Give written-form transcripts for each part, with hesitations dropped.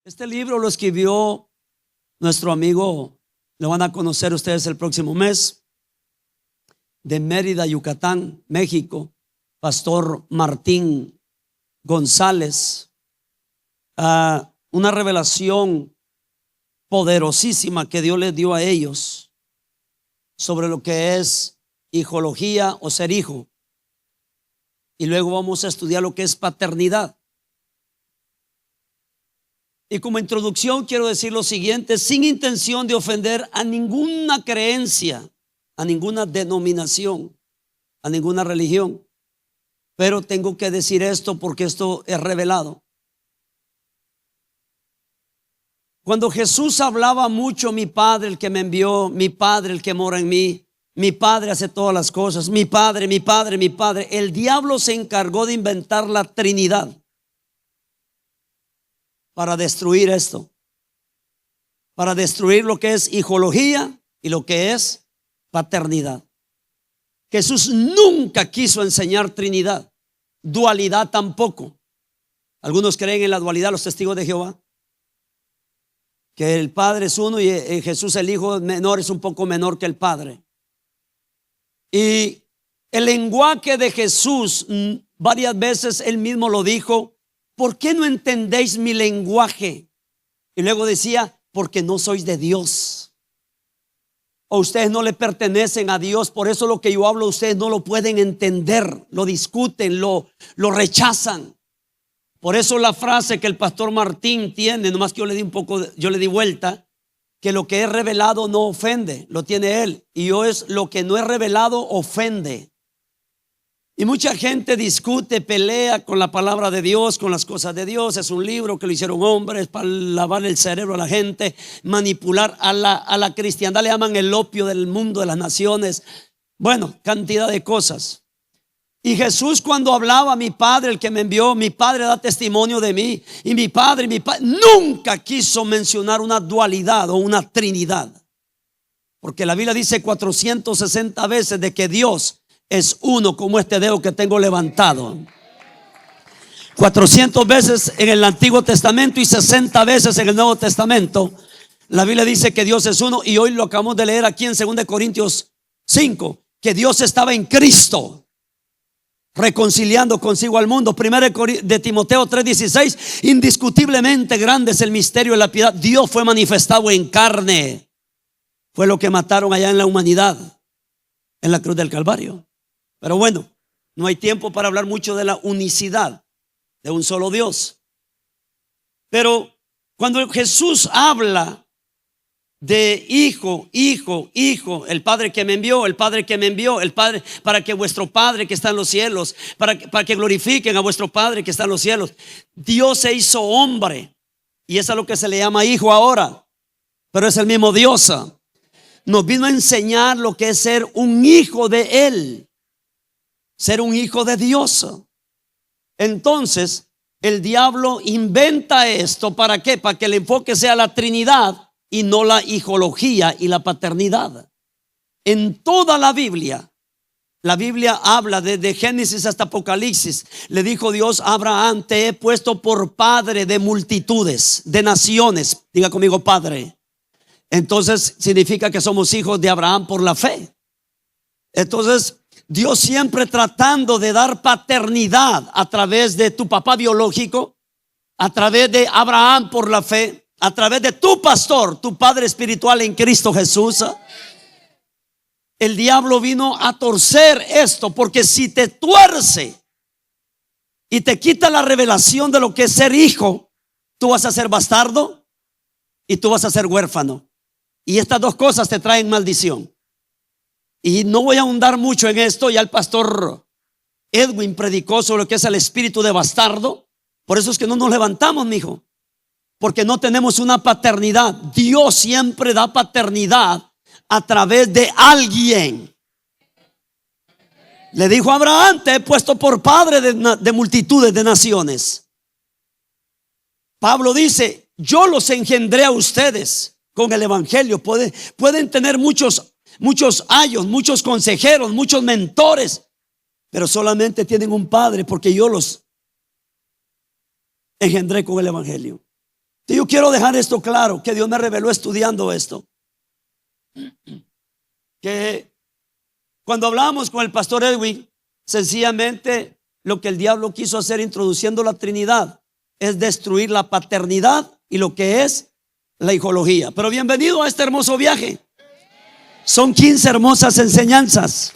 Este libro lo escribió nuestro amigo, lo van a conocer ustedes el próximo mes, de Mérida, Yucatán, México, Pastor Martín González. Una revelación poderosísima que Dios les dio a ellos sobre lo que es hijología o ser hijo. Y luego vamos a estudiar lo que es paternidad. Y como introducción quiero decir lo siguiente, sin intención de ofender a ninguna creencia, a ninguna denominación, a ninguna religión. Pero tengo que decir esto porque esto es revelado. Cuando Jesús hablaba mucho, mi Padre el que me envió, mi Padre el que mora en mí, mi Padre hace todas las cosas, mi Padre, mi Padre, mi Padre, el diablo se encargó de inventar la Trinidad para destruir esto, para destruir lo que es hijología y lo que es paternidad. Jesús nunca quiso enseñar Trinidad, dualidad tampoco. Algunos creen en la dualidad, los testigos de Jehová, que el Padre es uno y Jesús el Hijo menor es un poco menor que el Padre. Y el lenguaje de Jesús, varias veces él mismo lo dijo: ¿por qué no entendéis mi lenguaje? Y luego decía: porque no sois de Dios, o ustedes no le pertenecen a Dios, por eso lo que yo hablo ustedes no lo pueden entender, lo discuten, lo rechazan. Por eso la frase que el pastor Martín tiene, nomás que yo le di vuelta, que lo que es revelado no ofende, lo tiene él, y yo es lo que no es revelado ofende. Y mucha gente discute, pelea con la palabra de Dios, con las cosas de Dios. Es un libro que lo hicieron hombres para lavar el cerebro a la gente, manipular a la cristiandad. Le llaman el opio del mundo, de las naciones. Bueno, cantidad de cosas. Y Jesús, cuando hablaba: mi Padre el que me envió, mi Padre da testimonio de mí, y mi Padre, nunca quiso mencionar una dualidad o una trinidad, porque la Biblia dice 460 veces de que Dios es uno, como este dedo que tengo levantado. 400 veces en el Antiguo Testamento y 60 veces en el Nuevo Testamento. La Biblia dice que Dios es uno, y hoy lo acabamos de leer aquí en 2 Corintios 5, que Dios estaba en Cristo reconciliando consigo al mundo. 1 de Timoteo 3:16, indiscutiblemente grande es el misterio de la piedad. Dios fue manifestado en carne. Fue lo que mataron allá en la humanidad, en la cruz del Calvario. Pero bueno, no hay tiempo para hablar mucho de la unicidad de un solo Dios. Pero cuando Jesús habla de hijo, el Padre que me envió, el Padre que me envió, el Padre, para que vuestro Padre que está en los cielos, para que glorifiquen a vuestro Padre que está en los cielos. Dios se hizo hombre, y eso es lo que se le llama hijo ahora, pero es el mismo Dios. Nos vino a enseñar lo que es ser un hijo de Él, ser un hijo de Dios. Entonces el diablo inventa esto, ¿para qué? Para que el enfoque sea la Trinidad y no la hijología y la paternidad. En toda la Biblia habla desde Génesis hasta Apocalipsis. Le dijo Dios a Abraham: te he puesto por padre de multitudes, de naciones. Diga conmigo: padre. Entonces significa que somos hijos de Abraham por la fe. Entonces Dios siempre tratando de dar paternidad a través de tu papá biológico, a través de Abraham por la fe, a través de tu pastor, tu padre espiritual en Cristo Jesús. El diablo vino a torcer esto, porque si te tuerce y te quita la revelación de lo que es ser hijo, tú vas a ser bastardo y tú vas a ser huérfano, y estas dos cosas te traen maldición. Y no voy a ahondar mucho en esto. Ya el pastor Edwin predicó sobre lo que es el espíritu de bastardo. Por eso es que no nos levantamos, mijo, porque no tenemos una paternidad. Dios siempre da paternidad a través de alguien. Le dijo a Abraham: te he puesto por padre de multitudes de naciones. Pablo dice: yo los engendré a ustedes con el evangelio. Pueden tener muchos ayos, muchos consejeros, muchos mentores, pero solamente tienen un padre, porque yo los engendré con el evangelio. Yo quiero dejar esto claro, que Dios me reveló estudiando esto, que cuando hablamos con el pastor Edwin, sencillamente lo que el diablo quiso hacer introduciendo la Trinidad es destruir la paternidad y lo que es la hijología. Pero bienvenido a este hermoso viaje. Son 15 hermosas enseñanzas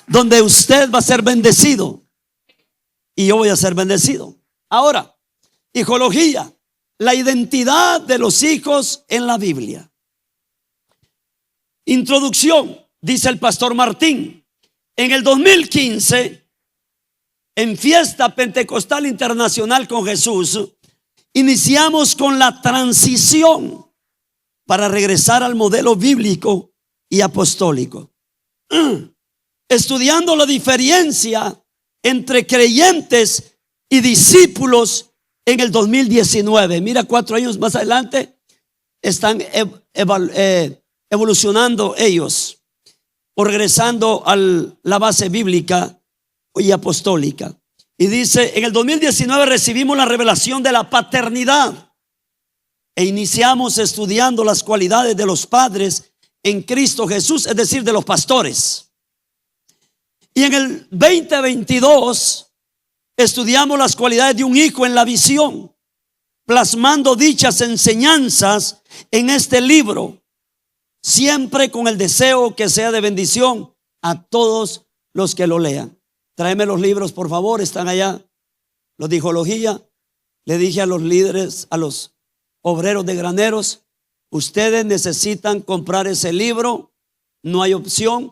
donde usted va a ser bendecido y yo voy a ser bendecido. Ahora, hijología, la identidad de los hijos en la Biblia. Introducción, dice el pastor Martín. En el 2015, en Fiesta Pentecostal Internacional con Jesús, iniciamos con la transición para regresar al modelo bíblico y apostólico, estudiando la diferencia entre creyentes y discípulos en el 2019. Mira, 4 años más adelante están evolucionando ellos o regresando a la base bíblica y apostólica. Y dice, en el 2019 recibimos la revelación de la paternidad e iniciamos estudiando las cualidades de los padres en Cristo Jesús, es decir, de los pastores. Y en el 2022 estudiamos las cualidades de un hijo en la visión, plasmando dichas enseñanzas en este libro, siempre con el deseo que sea de bendición a todos los que lo lean. Tráeme los libros, por favor, están allá. Los de hijología. Le dije a los líderes, a los obreros de graneros, ustedes necesitan comprar ese libro, no hay opción,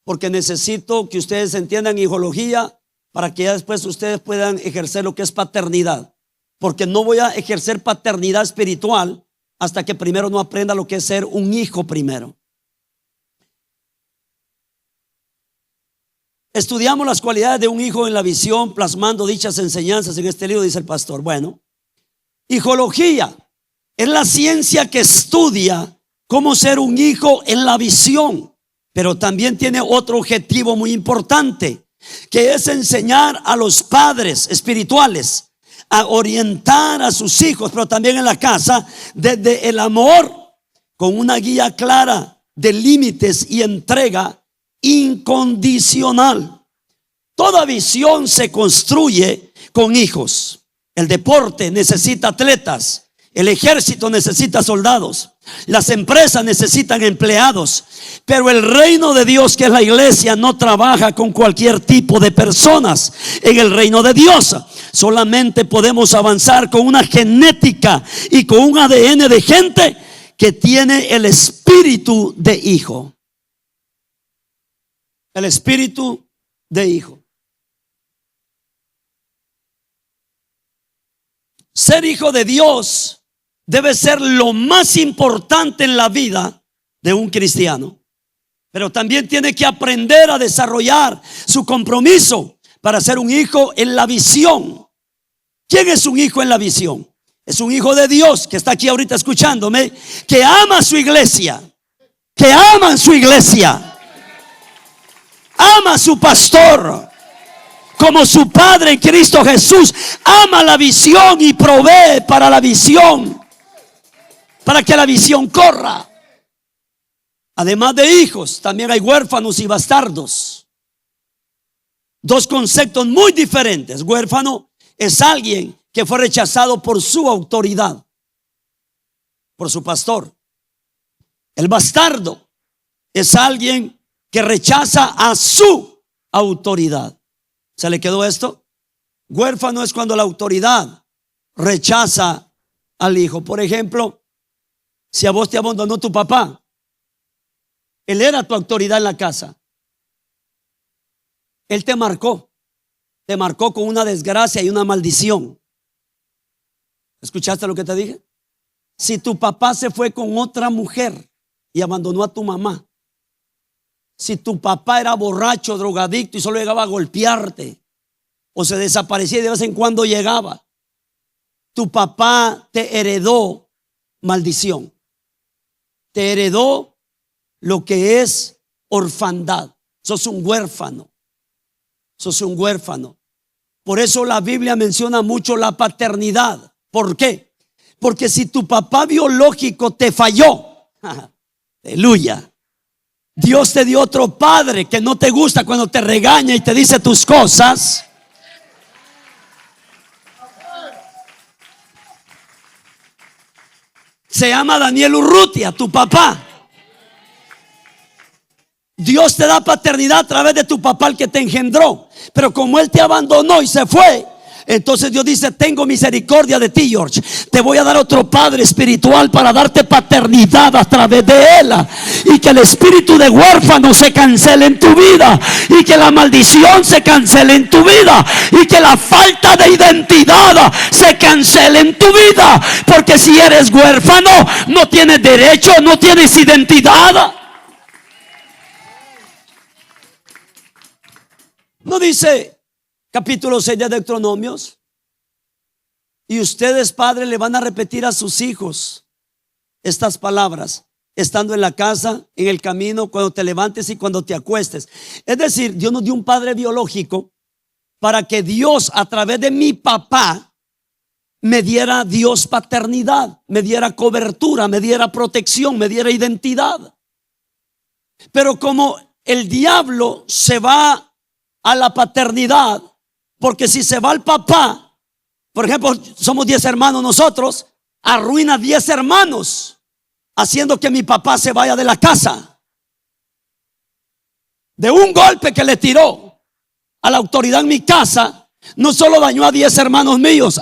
porque necesito que ustedes entiendan hijología para que ya después ustedes puedan ejercer lo que es paternidad, porque no voy a ejercer paternidad espiritual hasta que primero no aprenda lo que es ser un hijo primero. Estudiamos las cualidades de un hijo en la visión, plasmando dichas enseñanzas en este libro, dice el pastor. Bueno, hijología es la ciencia que estudia cómo ser un hijo en la visión, pero también tiene otro objetivo muy importante, que es enseñar a los padres espirituales a orientar a sus hijos, pero también en la casa, desde el amor, con una guía clara de límites y entrega incondicional. Toda visión se construye con hijos. El deporte necesita atletas, el ejército necesita soldados, las empresas necesitan empleados, pero el reino de Dios, que es la iglesia, no trabaja con cualquier tipo de personas. En el reino de Dios solamente podemos avanzar con una genética y con un ADN de gente que tiene el espíritu de hijo. El espíritu de hijo. Ser hijo de Dios debe ser lo más importante en la vida de un cristiano, pero también tiene que aprender a desarrollar su compromiso para ser un hijo en la visión. ¿Quién es un hijo en la visión? Es un hijo de Dios que está aquí ahorita escuchándome, que ama a su iglesia, que ama a su iglesia, ama a su pastor como su padre en Cristo Jesús. Ama la visión y provee para la visión, para que la visión corra. Además de hijos, también hay huérfanos y bastardos. Dos conceptos muy diferentes. Huérfano es alguien que fue rechazado por su autoridad, por su pastor. El bastardo es alguien que rechaza a su autoridad. ¿Se le quedó esto? Huérfano es cuando la autoridad rechaza al hijo. Por ejemplo, si a vos te abandonó tu papá, él era tu autoridad en la casa. Él te marcó con una desgracia y una maldición. ¿Escuchaste lo que te dije? Si tu papá se fue con otra mujer y abandonó a tu mamá, si tu papá era borracho, drogadicto y solo llegaba a golpearte, o se desaparecía y de vez en cuando llegaba, tu papá te heredó maldición, te heredó lo que es orfandad. Sos un huérfano, sos un huérfano. Por eso la Biblia menciona mucho la paternidad. ¿Por qué? Porque si tu papá biológico te falló, aleluya, Dios te dio otro padre que no te gusta cuando te regaña y te dice tus cosas. Se llama Daniel Urrutia, tu papá. Dios te da paternidad a través de tu papá, el que te engendró. Pero como él te abandonó y se fue, entonces Dios dice: tengo misericordia de ti, George. Te voy a dar otro padre espiritual para darte paternidad a través de él. Y que el espíritu de huérfano se cancele en tu vida. Y que la maldición se cancele en tu vida. Y que la falta de identidad se cancele en tu vida. Porque si eres huérfano, no tienes derecho, no tienes identidad. ¿No dice capítulo 6 de Deuteronomios? Y ustedes, padres, le van a repetir a sus hijos estas palabras, estando en la casa, en el camino, cuando te levantes y cuando te acuestes. Es decir, Dios nos dio un padre biológico para que Dios, a través de mi papá, me diera Dios paternidad, me diera cobertura, me diera protección, me diera identidad. Pero como el diablo se va a la paternidad, porque si se va al papá, por ejemplo, somos 10 hermanos nosotros, arruina 10 hermanos, haciendo que mi papá se vaya de la casa. De un golpe que le tiró a la autoridad en mi casa, no solo dañó a 10 hermanos míos,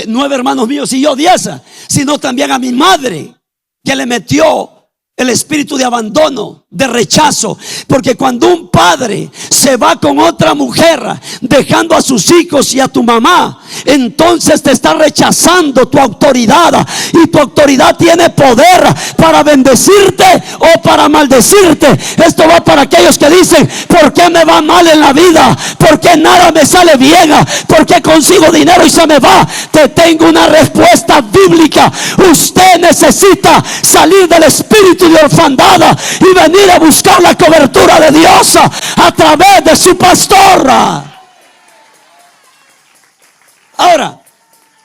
9 hermanos míos y yo 10, sino también a mi madre, que le metió el espíritu de abandono, de rechazo. Porque cuando un padre se va con otra mujer, dejando a sus hijos y a tu mamá, entonces te está rechazando tu autoridad. Y tu autoridad tiene poder para bendecirte o para maldecirte. Esto va para aquellos que dicen: ¿por qué me va mal en la vida? ¿Por qué nada me sale bien? ¿Por qué consigo dinero y se me va? Te tengo una respuesta bíblica. Usted necesita salir del espíritu de orfandad y venir a buscar la cobertura de Dios a través de su pastor. Ahora,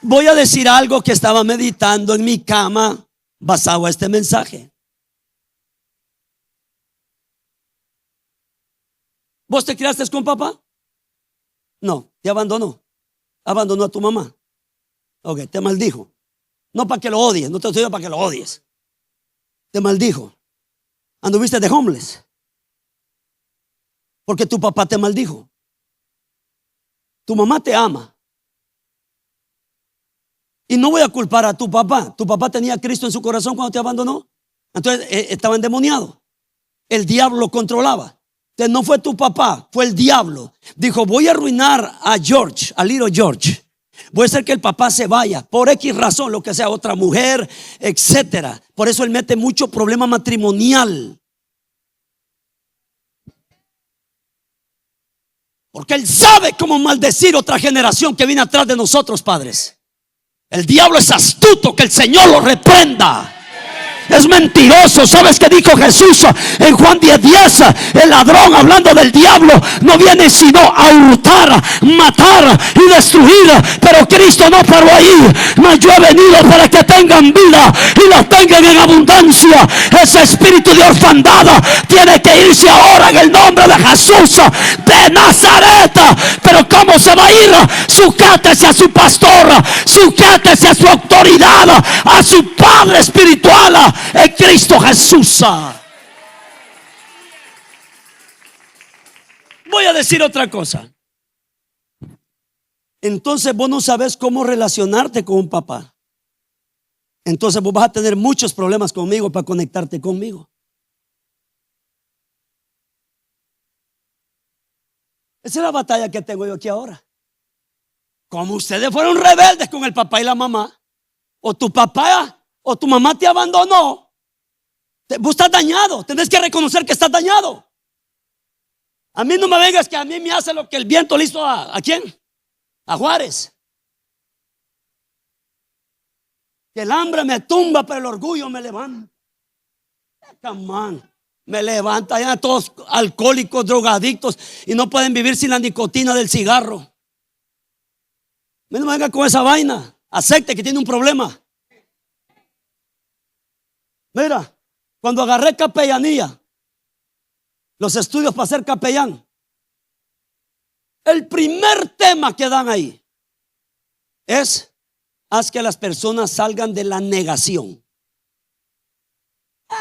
voy a decir algo que estaba meditando en mi cama basado a este mensaje. ¿Vos te criaste con papá? No, te abandonó. Abandonó a tu mamá. Ok, te maldijo. No para que lo odies, no te estoy diciendo para que lo odies. Te maldijo. Anduviste de homeless porque tu papá te maldijo. Tu mamá te ama. Y no voy a culpar a tu papá. Tu papá tenía a Cristo en su corazón cuando te abandonó. Entonces estaba endemoniado. El diablo lo controlaba. Entonces no fue tu papá, fue el diablo. Dijo: voy a arruinar a George, a little George. Voy a hacer que el papá se vaya por X razón, lo que sea, otra mujer, etcétera. Por eso él mete mucho problema matrimonial. Porque él sabe cómo maldecir otra generación que viene atrás de nosotros, padres. El diablo es astuto, que el Señor lo reprenda. Es mentiroso. ¿Sabes qué dijo Jesús en Juan 10:10? El ladrón, hablando del diablo, no viene sino a hurtar, matar y destruir. Pero Cristo no paró ahí. Mas yo he venido para que tengan vida y la tengan en abundancia. Ese espíritu de orfandad tiene que irse ahora en el nombre de Jesús de Nazaret. Pero ¿cómo se va a ir? Sujétese a su pastor, sujétese a su autoridad, a su padre espiritual en Cristo Jesús. Voy a decir otra cosa. Entonces vos no sabes cómo relacionarte con un papá. Entonces vos vas a tener muchos problemas conmigo para conectarte conmigo. Esa es la batalla que tengo yo aquí ahora. Como ustedes fueron rebeldes con el papá y la mamá, o tu papá o tu mamá te abandonó, vos estás dañado. Tenés que reconocer que estás dañado. A mí no me vengas que a mí me hace lo que el viento le hizo ¿a quién? A Juárez. Que el hambre me tumba, pero el orgullo me levanta. Come on. Me levanta ya todos alcohólicos, drogadictos, y no pueden vivir sin la nicotina del cigarro. No me venga con esa vaina. Acepte que tiene un problema. Mira, cuando agarré capellanía, los estudios para ser capellán, el primer tema que dan ahí es: haz que las personas salgan de la negación.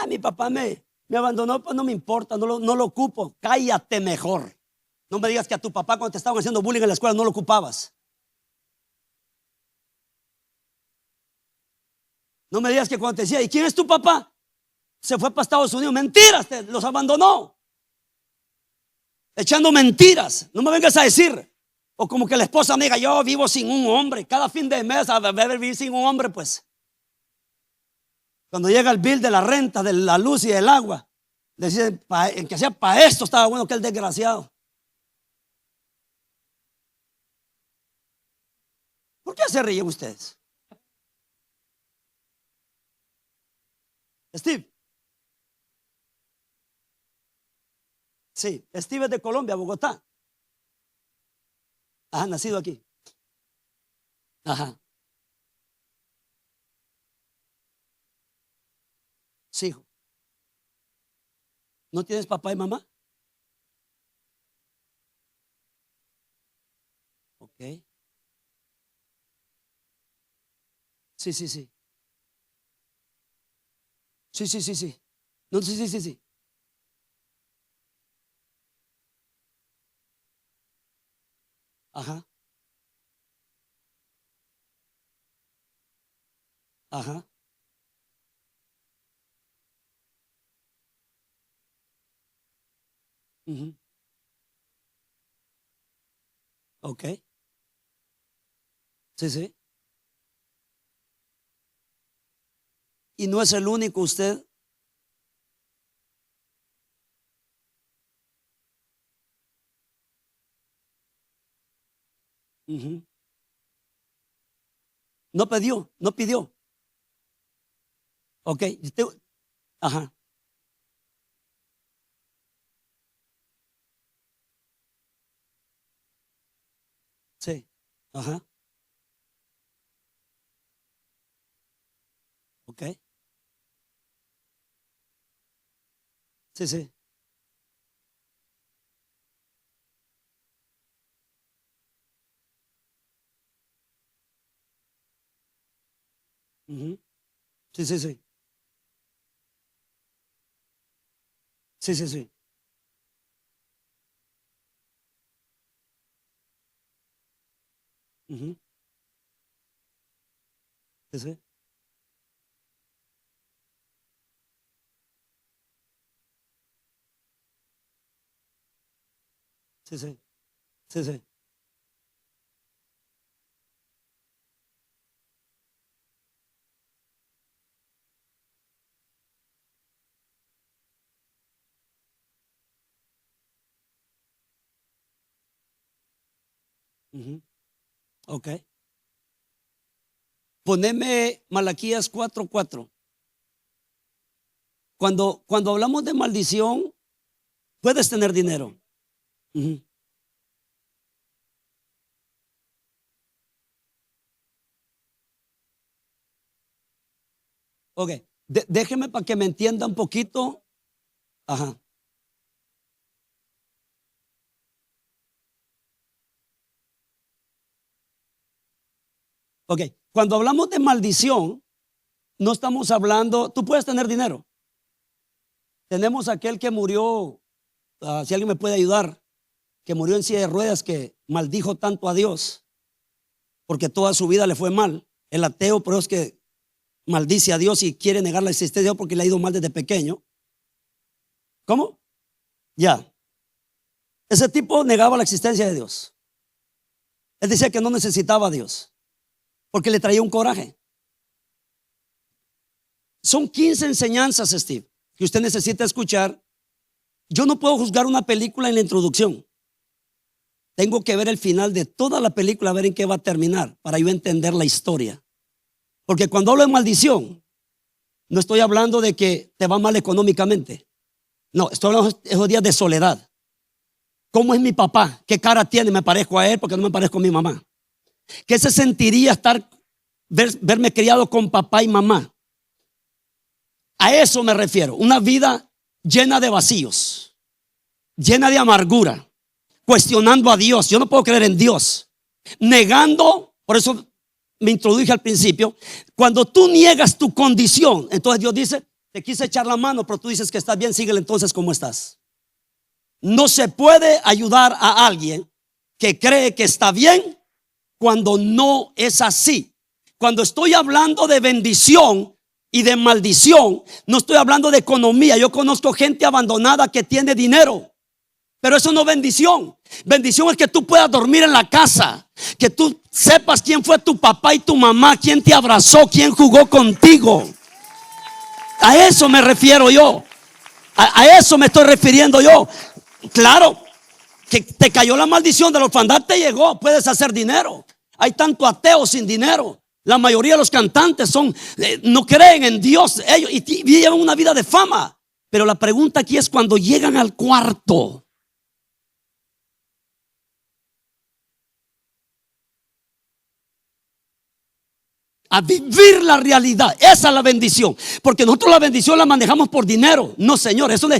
Mi papá me abandonó, pues no me importa, no lo ocupo. Cállate mejor. No me digas que a tu papá cuando te estaban haciendo bullying en la escuela no lo ocupabas. No me digas que cuando te decía, ¿y quién es tu papá? Se fue para Estados Unidos. Mentiras, los abandonó. Echando mentiras. No me vengas a decir. O como que la esposa me diga, yo vivo sin un hombre. Cada fin de mes a vivir sin un hombre, pues. Cuando llega el bill de la renta, de la luz y del agua, le dicen, que sea para esto estaba bueno que el desgraciado. ¿Por qué se ríen ustedes? Steve. Sí, Steve es de Colombia, Bogotá. Ajá, nacido aquí. Ajá. Sí, hijo. ¿No tienes papá y mamá? Ok. Sí, sí, sí. Sí, sí, sí, sí. No, sí, sí, sí, sí. Ajá. Ajá. Uh-huh. Ok. Sí, sí. Y no es el único usted. Uh-huh. No pidió, no pidió. Ok. Ajá. Sí. Ajá. Ok. Sí, sí. Uh-huh. Sí, sí, sí. Sí, sí, sí. Uh-huh. Sí, sí. Sí, sí. Sí, sí. Uh-huh. Ok. Poneme Malaquías 4:4. Cuando hablamos de maldición, puedes tener dinero. Ujú. Ok, déjeme para que me entienda un poquito. Ajá. Ok, cuando hablamos de maldición, no estamos hablando, tú puedes tener dinero. Tenemos aquel que murió, si alguien me puede ayudar, que murió en silla de ruedas, que maldijo tanto a Dios, porque toda su vida le fue mal. El ateo, pero es que maldice a Dios y quiere negar la existencia de Dios porque le ha ido mal desde pequeño. ¿Cómo? Ya. Ese tipo negaba la existencia de Dios. Él decía que no necesitaba a Dios, porque le traía un coraje. Son 15 enseñanzas, Steve, que usted necesita escuchar. Yo no puedo juzgar una película en la introducción. Tengo que ver el final de toda la película, a ver en qué va a terminar, para yo entender la historia. Porque cuando hablo de maldición, no estoy hablando de que te va mal económicamente. No, estoy hablando de esos días de soledad. ¿Cómo es mi papá? ¿Qué cara tiene? ¿Me parezco a él porque no me parezco a mi mamá? ¿Qué se sentiría verme criado con papá y mamá? A eso me refiero. Una vida llena de vacíos, llena de amargura, cuestionando a Dios. Yo no puedo creer en Dios, negando. Por eso me introduje al principio. Cuando tú niegas tu condición, entonces Dios dice: te quise echar la mano, pero tú dices que estás bien, síguele entonces como estás. No se puede ayudar a alguien que cree que está bien cuando no es así. Cuando estoy hablando de bendición y de maldición, no estoy hablando de economía. Yo conozco gente abandonada que tiene dinero, pero eso no es bendición. Bendición es que tú puedas dormir en la casa, que tú sepas quién fue tu papá y tu mamá, quién te abrazó, quién jugó contigo. A eso me refiero yo. A eso me estoy refiriendo yo. Claro, que te cayó la maldición de la orfandad, te llegó, puedes hacer dinero. Hay tanto ateo sin dinero. La mayoría de los cantantes no creen en Dios, ellos, y llevan una vida de fama. Pero la pregunta aquí es cuando llegan al cuarto. A vivir la realidad. Esa es la bendición. Porque nosotros la bendición la manejamos por dinero. No, Señor, eso no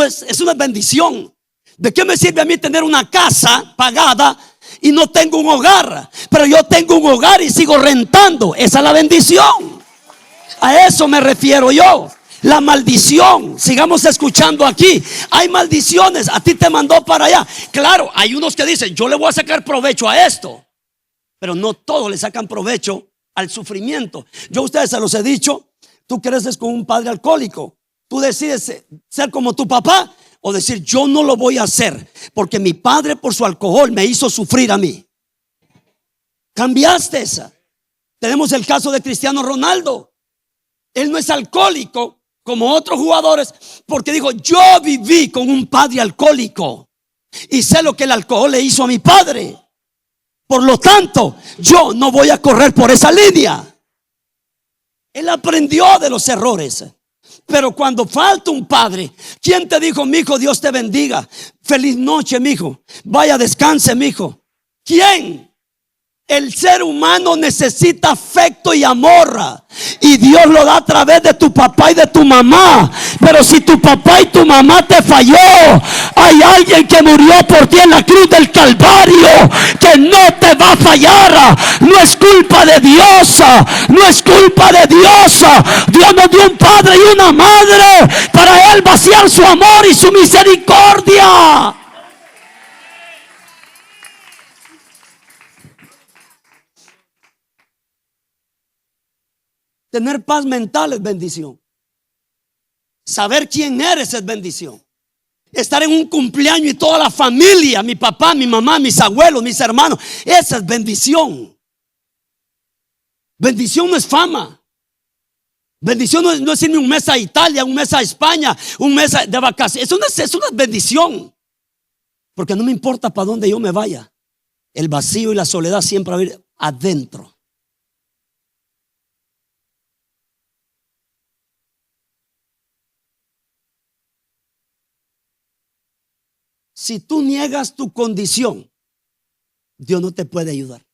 es bendición. ¿De qué me sirve a mí tener una casa pagada y no tengo un hogar? Pero yo tengo un hogar y sigo rentando. Esa es la bendición. A eso me refiero yo. La maldición. Sigamos escuchando aquí. Hay maldiciones. A ti te mandó para allá. Claro, hay unos que dicen: yo le voy a sacar provecho a esto. Pero no todos le sacan provecho al sufrimiento. Yo a ustedes se los he dicho: tú creces con un padre alcohólico, tú decides ser como tu papá o decir: yo no lo voy a hacer porque mi padre por su alcohol me hizo sufrir a mí. Cambiaste esa. Tenemos el caso de Cristiano Ronaldo. Él no es alcohólico como otros jugadores porque dijo: yo viví con un padre alcohólico y sé lo que el alcohol le hizo a mi padre. Por lo tanto, yo no voy a correr por esa línea. Él aprendió de los errores. Pero cuando falta un padre, ¿quién te dijo: mi hijo, Dios te bendiga, feliz noche, mi hijo, vaya, descanse, mi hijo? ¿Quién? El ser humano necesita afecto y amor, y Dios lo da a través de tu papá y de tu mamá. Pero si tu papá y tu mamá te falló, hay alguien que murió por ti en la cruz del Calvario que no te va a fallar. No es culpa de Dios, no es culpa de Dios. Dios nos dio un padre y una madre para Él vaciar su amor y su misericordia. Tener paz mental es bendición. Saber quién eres es bendición. Estar en un cumpleaños y toda la familia, mi papá, mi mamá, mis abuelos, mis hermanos, esa es bendición. Bendición no es fama. Bendición no es irme un mes a Italia, un mes a España, un mes de vacaciones. Eso no es bendición. Porque no me importa para dónde yo me vaya. El vacío y la soledad siempre va a ir adentro. Si tú niegas tu condición, Dios no te puede ayudar.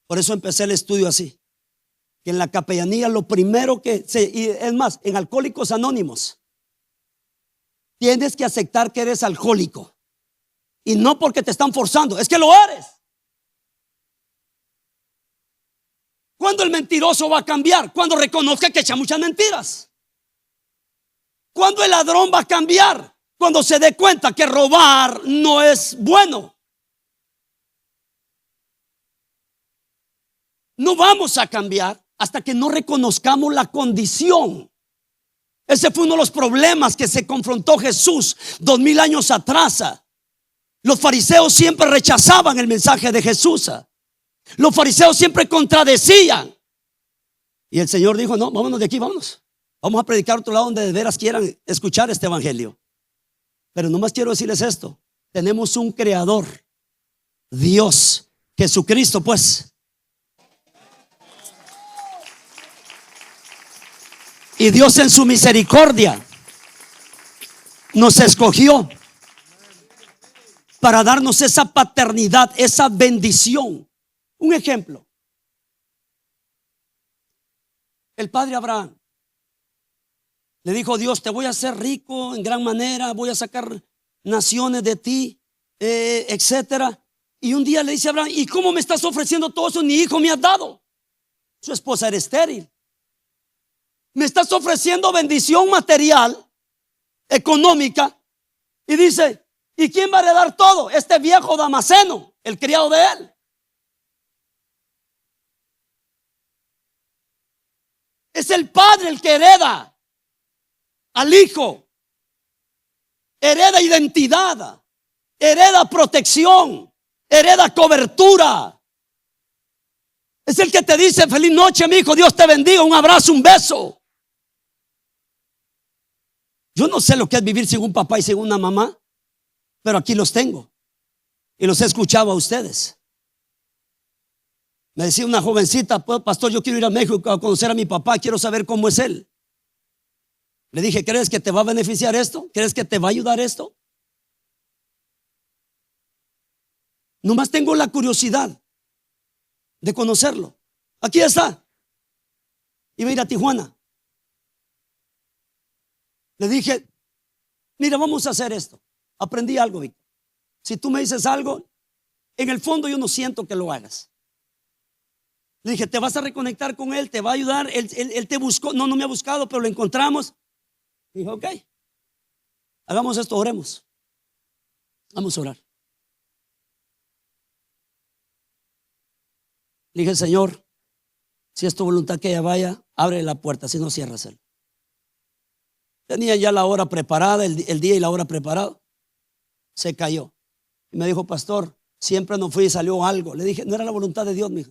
Por eso empecé el estudio así. Que en la capellanía lo primero y es más, en Alcohólicos Anónimos, tienes que aceptar que eres alcohólico. Y no porque te están forzando, es que lo eres. ¿Cuándo el mentiroso va a cambiar? Cuando reconozca que echa muchas mentiras. ¿Cuándo el ladrón va a cambiar? Cuando se dé cuenta que robar no es bueno. No vamos a cambiar hasta que no reconozcamos la condición. Ese fue uno de los problemas que se confrontó Jesús 2000 años atrás. Los fariseos siempre rechazaban el mensaje de Jesús. Los fariseos siempre contradecían. Y el Señor dijo: no, vámonos de aquí, vámonos. Vamos a predicar a otro lado donde de veras quieran escuchar este evangelio. Pero nomás quiero decirles esto: tenemos un creador, Dios, Jesucristo, pues. Y Dios en su misericordia nos escogió para darnos esa paternidad, esa bendición. Un ejemplo: el padre Abraham. Le dijo Dios: te voy a hacer rico en gran manera, voy a sacar naciones de ti, etcétera. Y un día le dice a Abraham: ¿y cómo me estás ofreciendo todo eso? Ni hijo me has dado. Su esposa era estéril. Me estás ofreciendo bendición material, económica. Y dice: ¿y quién va a heredar todo? Este viejo Damaseno, el criado de él. Es el padre el que hereda al hijo, hereda identidad, hereda protección, hereda cobertura. Es el que te dice: feliz noche, mi hijo, Dios te bendiga, un abrazo, un beso. Yo no sé lo que es vivir sin un papá y sin una mamá, pero aquí los tengo y los he escuchado a ustedes. Me decía una jovencita: pues, pastor, yo quiero ir a México a conocer a mi papá, quiero saber cómo es él. Le dije: ¿crees que te va a beneficiar esto? ¿Crees que te va a ayudar esto? Nomás tengo la curiosidad de conocerlo. Aquí está. Iba a ir a Tijuana. Le dije: mira, vamos a hacer esto. Aprendí algo, Víctor. Si tú me dices algo, en el fondo yo no siento que lo hagas. Le dije: te vas a reconectar con él, te va a ayudar. Él te buscó, no me ha buscado, pero lo encontramos. Dije: ok, hagamos esto, oremos. Vamos a orar. Le dije: Señor, si es tu voluntad que ella vaya, abre la puerta, si no, ciérrasela. Tenía ya la hora preparada, el día y la hora preparado. Se cayó y me dijo: pastor, siempre no fui y salió algo. Le dije: no era la voluntad de Dios, mijo.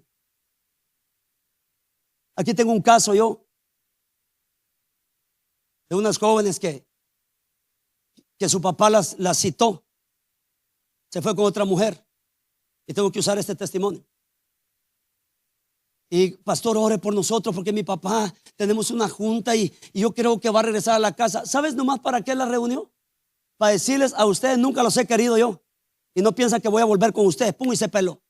Aquí tengo un caso yo de unas jóvenes que su papá las citó, se fue con otra mujer, y tengo que usar este testimonio. Y pastor, ore por nosotros porque mi papá, tenemos una junta y yo creo que va a regresar a la casa. ¿Sabes nomás para qué la reunió? Para decirles: a ustedes nunca los he querido yo y no piensan que voy a volver con ustedes. Pum, y se peló.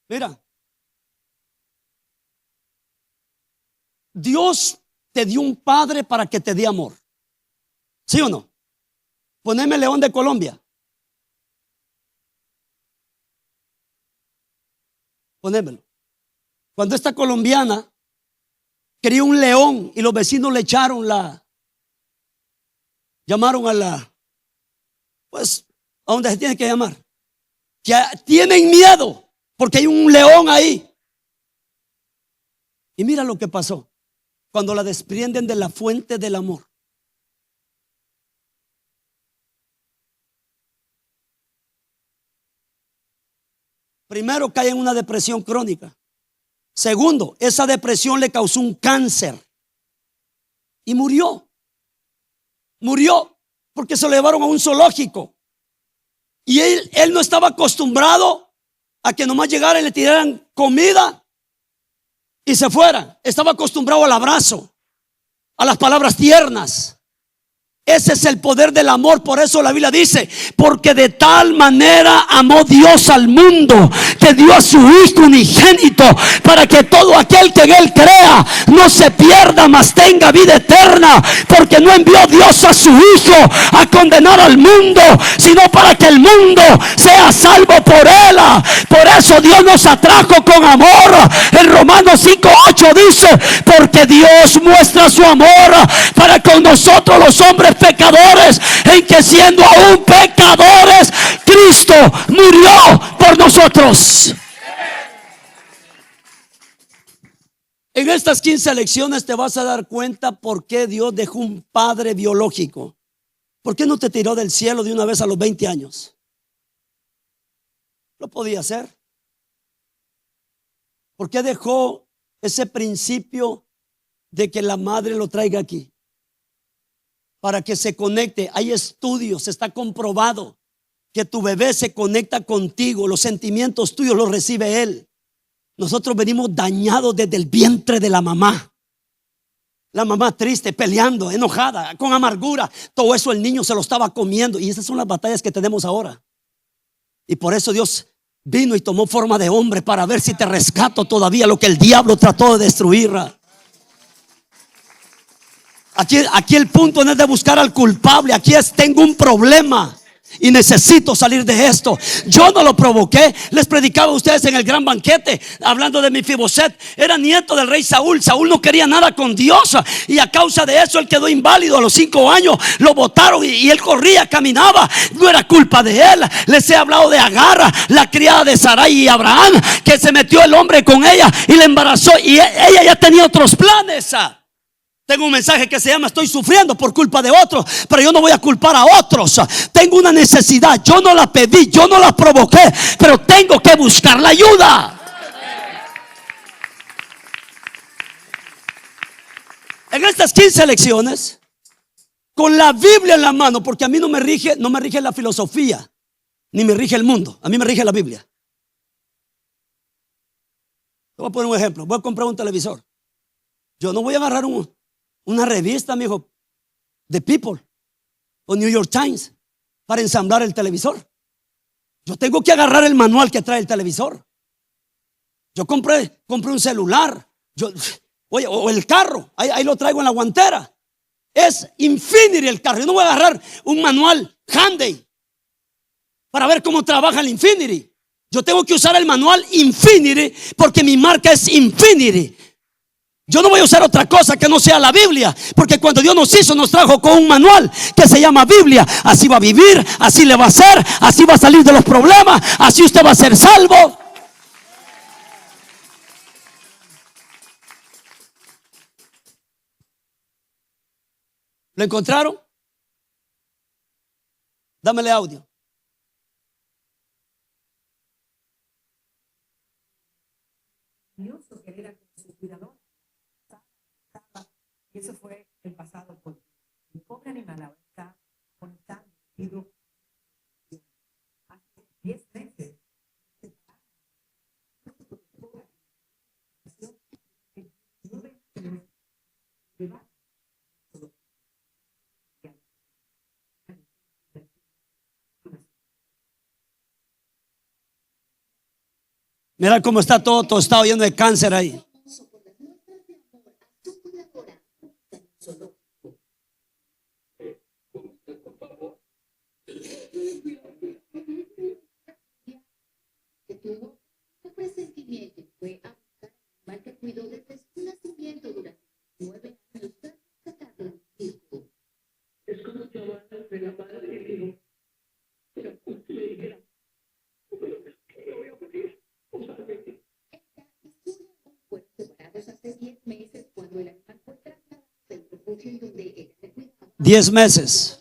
Mira, Dios te dio un padre para que te dé amor. ¿Sí o no? Poneme León de Colombia. Ponémelo. Cuando esta colombiana quería un león y los vecinos le echaron llamaron pues a donde se tiene que llamar, que tienen miedo porque hay un león ahí. Y mira lo que pasó cuando la desprenden de la fuente del amor. Primero, cae en una depresión crónica. Segundo, esa depresión le causó un cáncer y murió. Murió porque se lo llevaron a un zoológico. Y él no estaba acostumbrado a que nomás llegaran y le tiraran comida y se fuera. Estaba acostumbrado al abrazo, a las palabras tiernas. Ese es el poder del amor. Por eso la Biblia dice: porque de tal manera amó Dios al mundo, que dio a su Hijo unigénito, para que todo aquel que en él crea no se pierda, mas tenga vida eterna. Porque no envió Dios a su Hijo a condenar al mundo, sino para que el mundo sea salvo por él. Por eso Dios nos atrajo con amor. En Romanos 5:8 dice: porque Dios muestra su amor para con nosotros los hombres pecadores, en que siendo aún pecadores, Cristo murió por nosotros. En estas 15 lecciones te vas a dar cuenta por qué Dios dejó un padre biológico. ¿Por qué no te tiró del cielo de una vez a los 20 años? Lo podía hacer. ¿Por qué dejó ese principio de que la madre lo traiga aquí? Para que se conecte. Hay estudios, está comprobado que tu bebé se conecta contigo. Los sentimientos tuyos los recibe él. Nosotros venimos dañados desde el vientre de la mamá. La mamá triste, peleando, enojada, con amargura. Todo eso el niño se lo estaba comiendo. Y esas son las batallas que tenemos ahora. Y por eso Dios vino y tomó forma de hombre para ver si te rescato todavía lo que el diablo trató de destruir. Aquí el punto no es de buscar al culpable. Aquí es: tengo un problema y necesito salir de esto. Yo no lo provoqué. Les predicaba a ustedes en el gran banquete hablando de Mefiboset. Era nieto del rey Saúl. Saúl no quería nada con Dios, y a causa de eso él quedó inválido a los 5 años. Lo botaron y él corría, caminaba. No era culpa de él. Les he hablado de Agar, la criada de Sarai y Abraham, que se metió el hombre con ella y le embarazó, y ella ya tenía otros planes. Tengo un mensaje que se llama: estoy sufriendo por culpa de otros, pero yo no voy a culpar a otros. Tengo una necesidad, yo no la pedí, yo no la provoqué, pero tengo que buscar la ayuda. En estas 15 lecciones, con la Biblia en la mano, porque a mí no me rige la filosofía, ni me rige el mundo, a mí me rige la Biblia. Te voy a poner un ejemplo. Voy a comprar un televisor. Yo no voy a agarrar una revista, mi hijo, de People o New York Times para ensamblar el televisor. Yo tengo que agarrar el manual que trae el televisor. Yo compré un celular, oye, o el carro, ahí lo traigo en la guantera. Es Infinity el carro. Yo no voy a agarrar un manual Hyundai para ver cómo trabaja el Infinity. Yo tengo que usar el manual Infinity porque mi marca es Infinity. Yo no voy a usar otra cosa que no sea la Biblia, porque cuando Dios nos hizo, nos trajo con un manual que se llama Biblia. Así va a vivir, así le va a hacer, así va a salir de los problemas, así usted va a ser salvo. ¿Lo encontraron? Dámele audio. Y eso fue el pasado, porque el pobre animal ahora está conectado hace 10 meses. Mira cómo está todo tostado, lleno de cáncer ahí. Diez meses.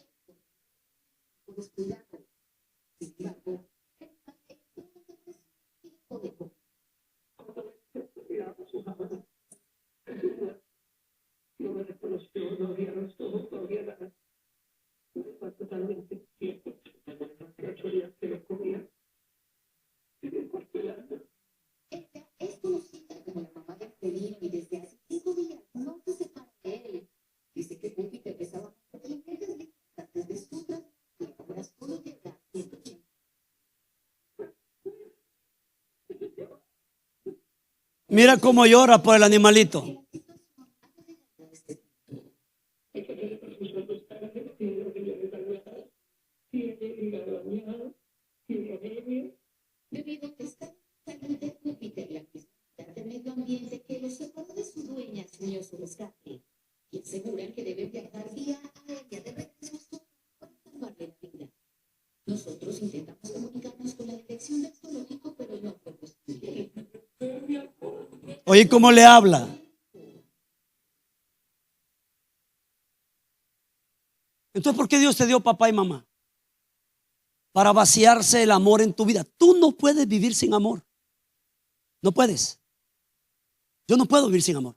Mira cómo llora por el animalito. Oye, ¿cómo le habla? Entonces, ¿por qué Dios te dio papá y mamá? Para vaciarse el amor en tu vida. Tú no puedes vivir sin amor. No puedes. Yo no puedo vivir sin amor.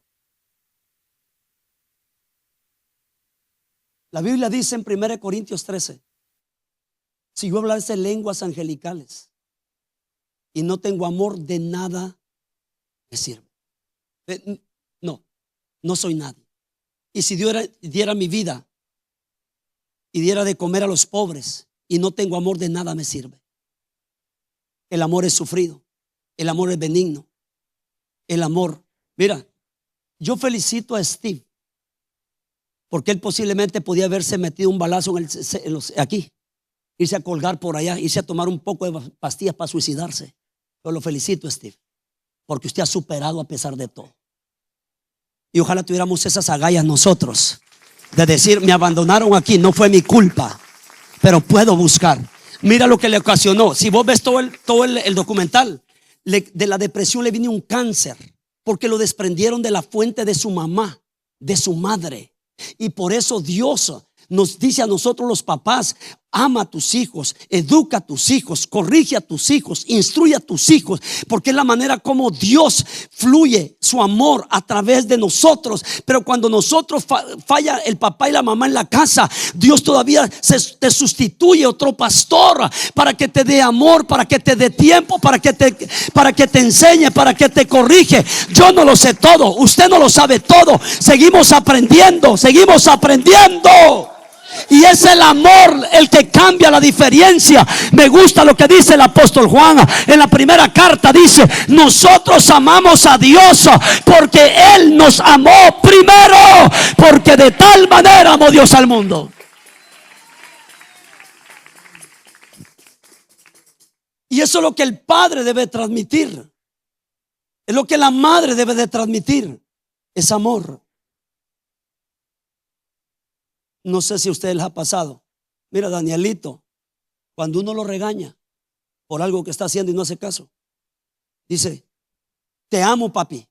La Biblia dice en 1 Corintios 13: si yo hablase lenguas angelicales y no tengo amor, de nada me sirve. No soy nadie. Y si diera mi vida y diera de comer a los pobres y no tengo amor, de nada me sirve. El amor es sufrido. El amor es benigno. El amor. Mira, yo felicito a Steve porque él posiblemente podía haberse metido un balazo aquí, irse a colgar por allá, irse a tomar un poco de pastillas para suicidarse. Yo lo felicito, Steve, porque usted ha superado a pesar de todo. Y ojalá tuviéramos esas agallas nosotros de decir, me abandonaron aquí, no fue mi culpa, pero puedo buscar. Mira lo que le ocasionó. Si vos ves todo el documental, de la depresión le vino un cáncer porque lo desprendieron de la fuente de su mamá, de su madre. Y por eso Dios nos dice a nosotros los papás: ama a tus hijos, educa a tus hijos, corrige a tus hijos, instruye a tus hijos, porque es la manera como Dios fluye su amor a través de nosotros. Pero cuando nosotros falla el papá y la mamá en la casa, Dios todavía te sustituye otro pastor para que te dé amor, para que te dé tiempo, para que te enseñe, para que te corrige. Yo no lo sé todo, usted no lo sabe todo. Seguimos aprendiendo, seguimos aprendiendo. Y es el amor el que cambia la diferencia. Me gusta lo que dice el apóstol Juan en la primera carta. Dice: nosotros amamos a Dios porque Él nos amó primero, porque de tal manera amó Dios al mundo. Y eso es lo que el padre debe transmitir. Es lo que la madre debe de transmitir. Es amor. No sé si a ustedes les ha pasado. Mira, Danielito, cuando uno lo regaña por algo que está haciendo y no hace caso, dice: te amo, papi.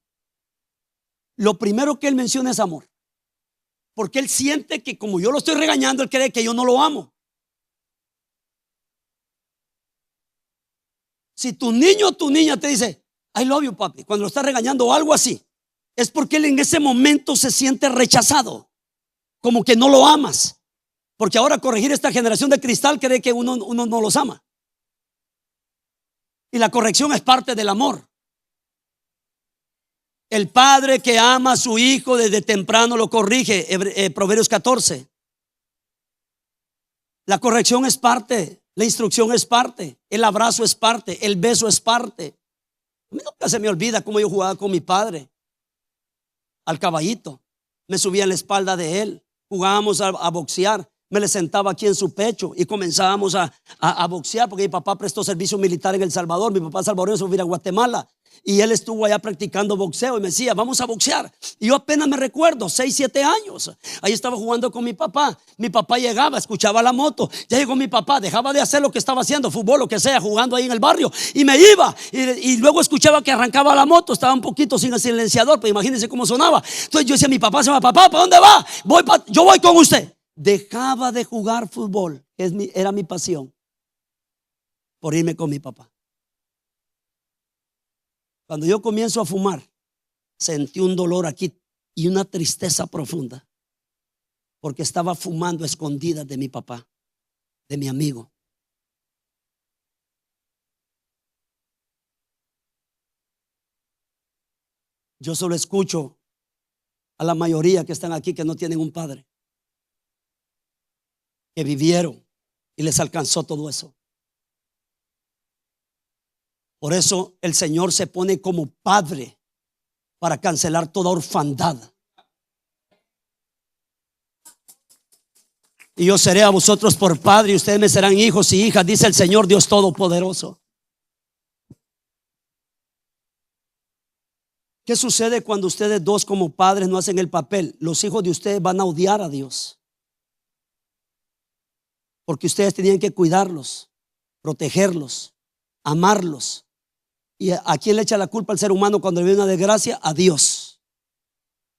Lo primero que él menciona es amor, porque él siente que como yo lo estoy regañando, él cree que yo no lo amo. Si tu niño o tu niña te dice I love you, papi, cuando lo está regañando o algo así, es porque él en ese momento se siente rechazado, como que no lo amas. Porque ahora corregir esta generación de cristal cree que uno no los ama. Y la corrección es parte del amor. El padre que ama a su hijo desde temprano lo corrige. Proverbios 14. La corrección es parte, la instrucción es parte, el abrazo es parte, el beso es parte. A mí nunca se me olvida cómo yo jugaba con mi padre al caballito. Me subía en la espalda de él. Jugábamos a boxear, me le sentaba aquí en su pecho y comenzábamos a boxear, porque mi papá prestó servicio militar en El Salvador. Mi papá salvadoreño se fue a Guatemala y él estuvo allá practicando boxeo y me decía: vamos a boxear. Y yo apenas me recuerdo, 6, 7 años. Ahí estaba jugando con mi papá. Mi papá llegaba, escuchaba la moto, ya llegó mi papá, dejaba de hacer lo que estaba haciendo, fútbol, lo que sea, jugando ahí en el barrio, y me iba y luego escuchaba que arrancaba la moto. Estaba un poquito sin el silenciador, pero imagínense cómo sonaba. Entonces yo decía: mi papá se va. Papá, ¿para dónde va? Yo voy con usted. Dejaba de jugar fútbol, era mi pasión, por irme con mi papá. Cuando yo comienzo a fumar, sentí un dolor aquí y una tristeza profunda, porque estaba fumando a escondidas de mi papá, de mi amigo. Yo solo escucho a la mayoría que están aquí que no tienen un padre, que vivieron y les alcanzó todo eso. Por eso el Señor se pone como padre para cancelar toda orfandad. Y yo seré a vosotros por padre y ustedes me serán hijos y hijas, dice el Señor Dios Todopoderoso. ¿Qué sucede cuando ustedes dos como padres no hacen el papel? Los hijos de ustedes van a odiar a Dios, porque ustedes tenían que cuidarlos, protegerlos, amarlos. ¿Y a quién le echa la culpa al ser humano cuando le viene una desgracia? A Dios.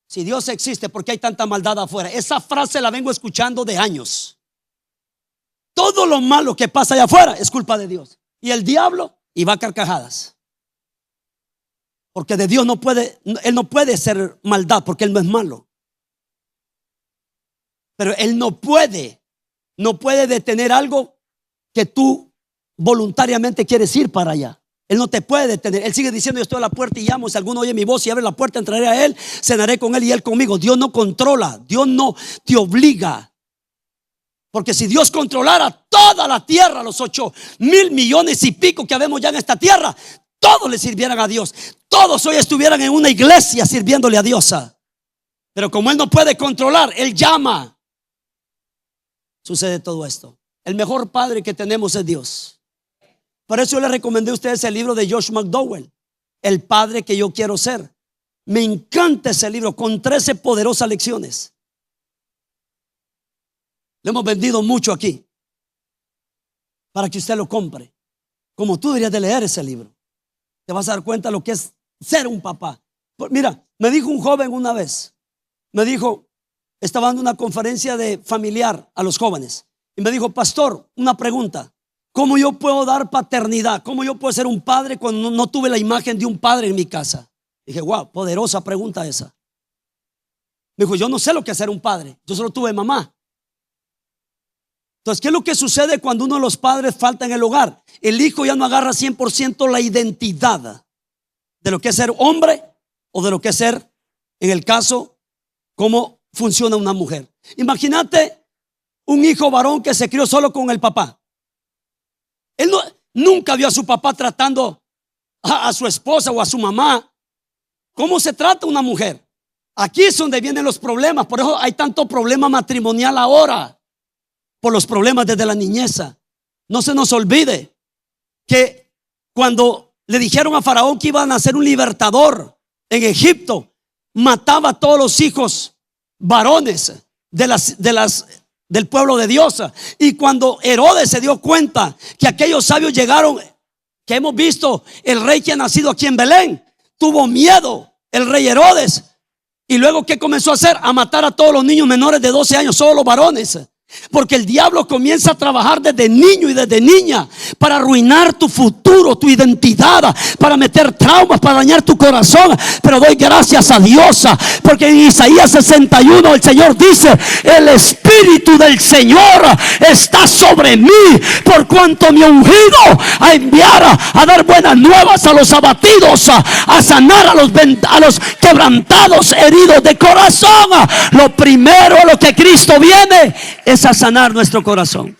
Si Dios existe, ¿por qué hay tanta maldad afuera? Esa frase la vengo escuchando de años. Todo lo malo que pasa allá afuera es culpa de Dios. Y el diablo, y va a carcajadas. Porque de Dios no puede, Él no puede ser maldad, porque Él no es malo. Pero Él no puede detener algo que tú voluntariamente quieres ir para allá. Él no te puede detener. Él sigue diciendo: yo estoy a la puerta y llamo. Si alguno oye mi voz y abre la puerta, entraré a él, cenaré con él y él conmigo. Dios no controla, Dios no te obliga. Porque si Dios controlara toda la tierra, los 8,000 millones y pico que habemos ya en esta tierra, todos le sirvieran a Dios. Todos hoy estuvieran en una iglesia sirviéndole a Dios. Pero como Él no puede controlar, Él llama. Sucede todo esto. El mejor padre que tenemos es Dios. Por eso yo le recomendé a ustedes el libro de Josh McDowell, El padre que yo quiero ser. Me encanta ese libro con 13 poderosas lecciones. Lo hemos vendido mucho aquí para que usted lo compre. Como tú deberías de leer ese libro, te vas a dar cuenta de lo que es ser un papá. Mira, me dijo un joven una vez, me dijo, estaba dando una conferencia de familiar a los jóvenes y me dijo: pastor, una pregunta, ¿cómo yo puedo dar paternidad? ¿Cómo yo puedo ser un padre cuando no tuve la imagen de un padre en mi casa? Dije: wow, poderosa pregunta esa. Me dijo: yo no sé lo que es ser un padre, yo solo tuve mamá. Entonces, ¿qué es lo que sucede cuando uno de los padres falta en el hogar? El hijo ya no agarra 100% la identidad de lo que es ser hombre o de lo que es ser, en el caso, cómo funciona una mujer. Imagínate un hijo varón que se crió solo con el papá. Él nunca vio a su papá tratando a su esposa o a su mamá. ¿Cómo se trata una mujer? Aquí es donde vienen los problemas. Por eso hay tanto problema matrimonial ahora, por los problemas desde la niñez. No se nos olvide que cuando le dijeron a Faraón que iban a ser un libertador en Egipto, mataba a todos los hijos varones del pueblo de Dios. Y cuando Herodes se dio cuenta que aquellos sabios llegaron, que hemos visto el rey que ha nacido aquí en Belén, tuvo miedo el rey Herodes. Y luego, ¿qué comenzó a hacer? A matar a todos los niños menores de 12 años, solo los varones. Porque el diablo comienza a trabajar desde niño y desde niña para arruinar tu futuro, tu identidad, para meter traumas, para dañar tu corazón. Pero doy gracias a Dios, porque en Isaías 61 el Señor dice: el Espíritu del Señor está sobre mí, por cuanto me ha ungido a enviar a dar buenas nuevas a los abatidos, a sanar a los quebrantados, heridos de corazón. Lo primero a lo que Cristo viene es a sanar nuestro corazón.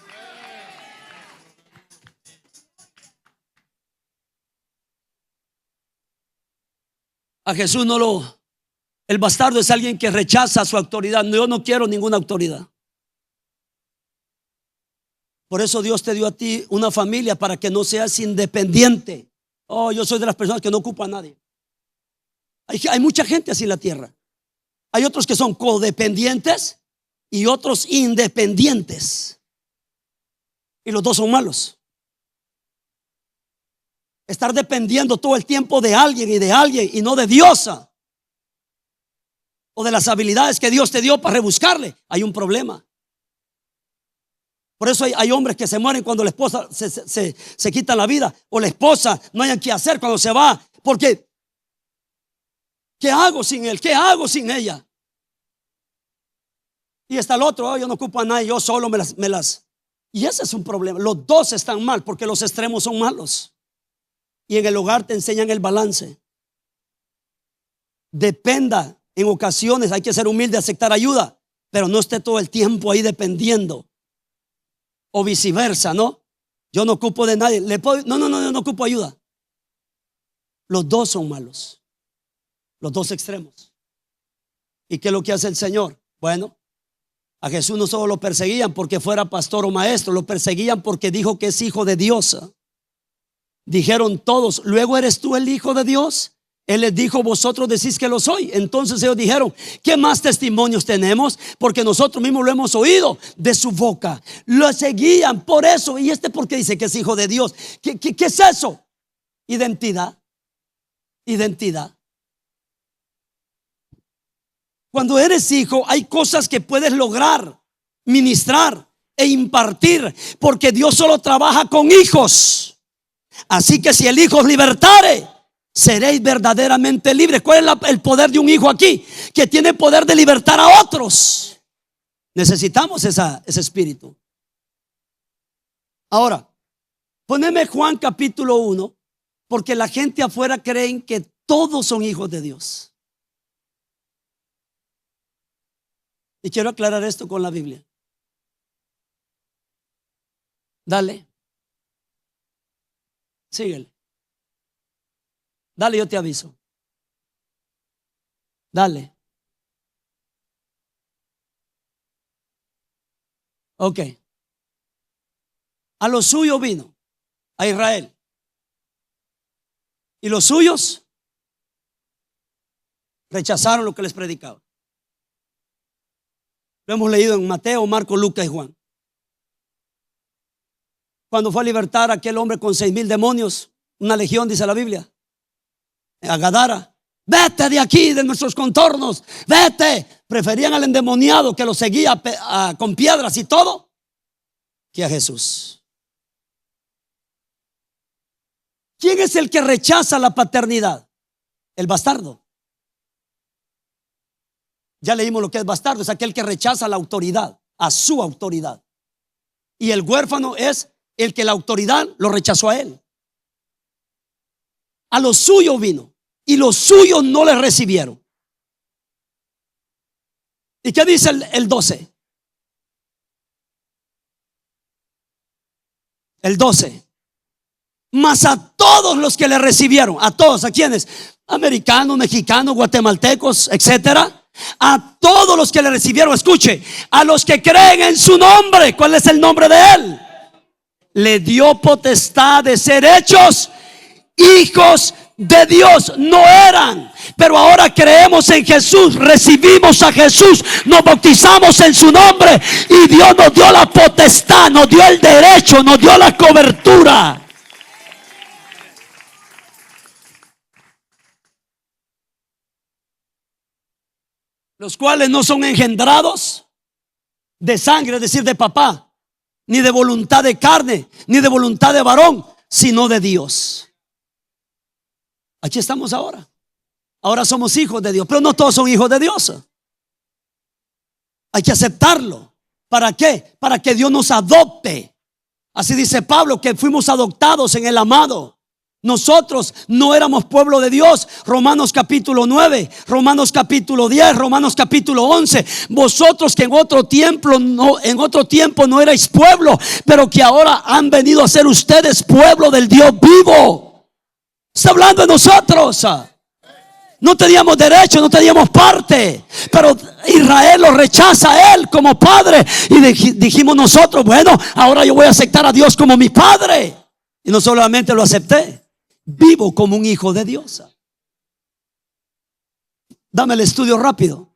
A Jesús el bastardo es alguien que rechaza su autoridad. Yo no quiero ninguna autoridad. Por eso Dios te dio a ti una familia, para que no seas independiente. Oh, yo soy de las personas que no ocupa a nadie. Hay mucha gente así en la tierra. Hay otros que son codependientes y otros independientes, y los dos son malos. Estar dependiendo todo el tiempo de alguien y no de Dios, o de las habilidades que Dios te dio para rebuscarle, hay un problema. Por eso hay hombres que se mueren cuando la esposa se quita la vida, o la esposa no hayan qué hacer cuando se va, porque ¿qué hago sin él? ¿Qué hago sin ella? Y está el otro: oh, yo no ocupo a nadie, yo solo me las. Y ese es un problema. Los dos están mal, porque los extremos son malos. Y en el hogar te enseñan el balance. Dependa. En ocasiones hay que ser humilde, aceptar ayuda, pero no esté todo el tiempo ahí dependiendo. O viceversa, ¿no? Yo no ocupo de nadie. No ocupo ayuda. Los dos son malos. Los dos extremos. ¿Y qué es lo que hace el Señor? Bueno, a Jesús no solo lo perseguían porque fuera pastor o maestro, lo perseguían porque dijo que es hijo de Dios. Dijeron todos: ¿luego eres tú el hijo de Dios? Él les dijo: vosotros decís que lo soy. Entonces ellos dijeron: ¿qué más testimonios tenemos? Porque nosotros mismos lo hemos oído de su boca. Lo seguían por eso. ¿Y porque dice que es hijo de Dios? ¿Qué es eso? Identidad. Cuando eres hijo, hay cosas que puedes lograr, ministrar e impartir, porque Dios solo trabaja con hijos. Así que si el Hijo os libertare, seréis verdaderamente libres. ¿Cuál es el poder de un hijo aquí? Que tiene poder de libertar a otros. Necesitamos ese espíritu. Ahora, poneme Juan capítulo 1, porque la gente afuera creen que todos son hijos de Dios. Y quiero aclarar esto con la Biblia. Dale. Síguele. Dale, yo te aviso. Dale. Ok. A los suyos vino, a Israel. Y los suyos rechazaron lo que les predicaba. Lo hemos leído en Mateo, Marcos, Lucas y Juan. Cuando fue a libertar a aquel hombre con 6,000 demonios, una legión, dice la Biblia, a Gadara: vete de aquí, de nuestros contornos, vete. Preferían al endemoniado que lo seguía con piedras y todo, que a Jesús. ¿Quién es el que rechaza la paternidad? El bastardo. Ya leímos lo que es bastardo, es aquel que rechaza la autoridad, a su autoridad. Y el huérfano es el que la autoridad lo rechazó a él. A los suyos vino y los suyos no le recibieron. ¿Y qué dice el 12? El 12. Mas a todos los que le recibieron, a todos, ¿a quiénes? Americanos, mexicanos, guatemaltecos, etcétera. A todos los que le recibieron, escuche, a los que creen en su nombre. ¿Cuál es el nombre de él? Le dio potestad de ser hechos hijos de Dios. No eran, pero ahora creemos en Jesús, recibimos a Jesús, nos bautizamos en su nombre y Dios nos dio la potestad, nos dio el derecho, nos dio la cobertura. Los cuales no son engendrados de sangre, es decir, de papá, ni de voluntad de carne, ni de voluntad de varón, sino de Dios. Aquí estamos ahora. Ahora somos hijos de Dios, pero no todos son hijos de Dios. Hay que aceptarlo. ¿Para qué? Para que Dios nos adopte. Así dice Pablo, que fuimos adoptados en el amado. Nosotros no éramos pueblo de Dios. Romanos capítulo 9, Romanos capítulo 10, Romanos capítulo 11. Vosotros que en otro tiempo no erais pueblo, pero que ahora han venido a ser ustedes pueblo del Dios vivo. Está hablando de nosotros. No teníamos derecho, no teníamos parte, pero Israel lo rechaza a él como padre. Y dijimos nosotros: bueno, ahora yo voy a aceptar a Dios como mi padre. Y no solamente lo acepté, vivo como un hijo de Dios. Dame el estudio rápido.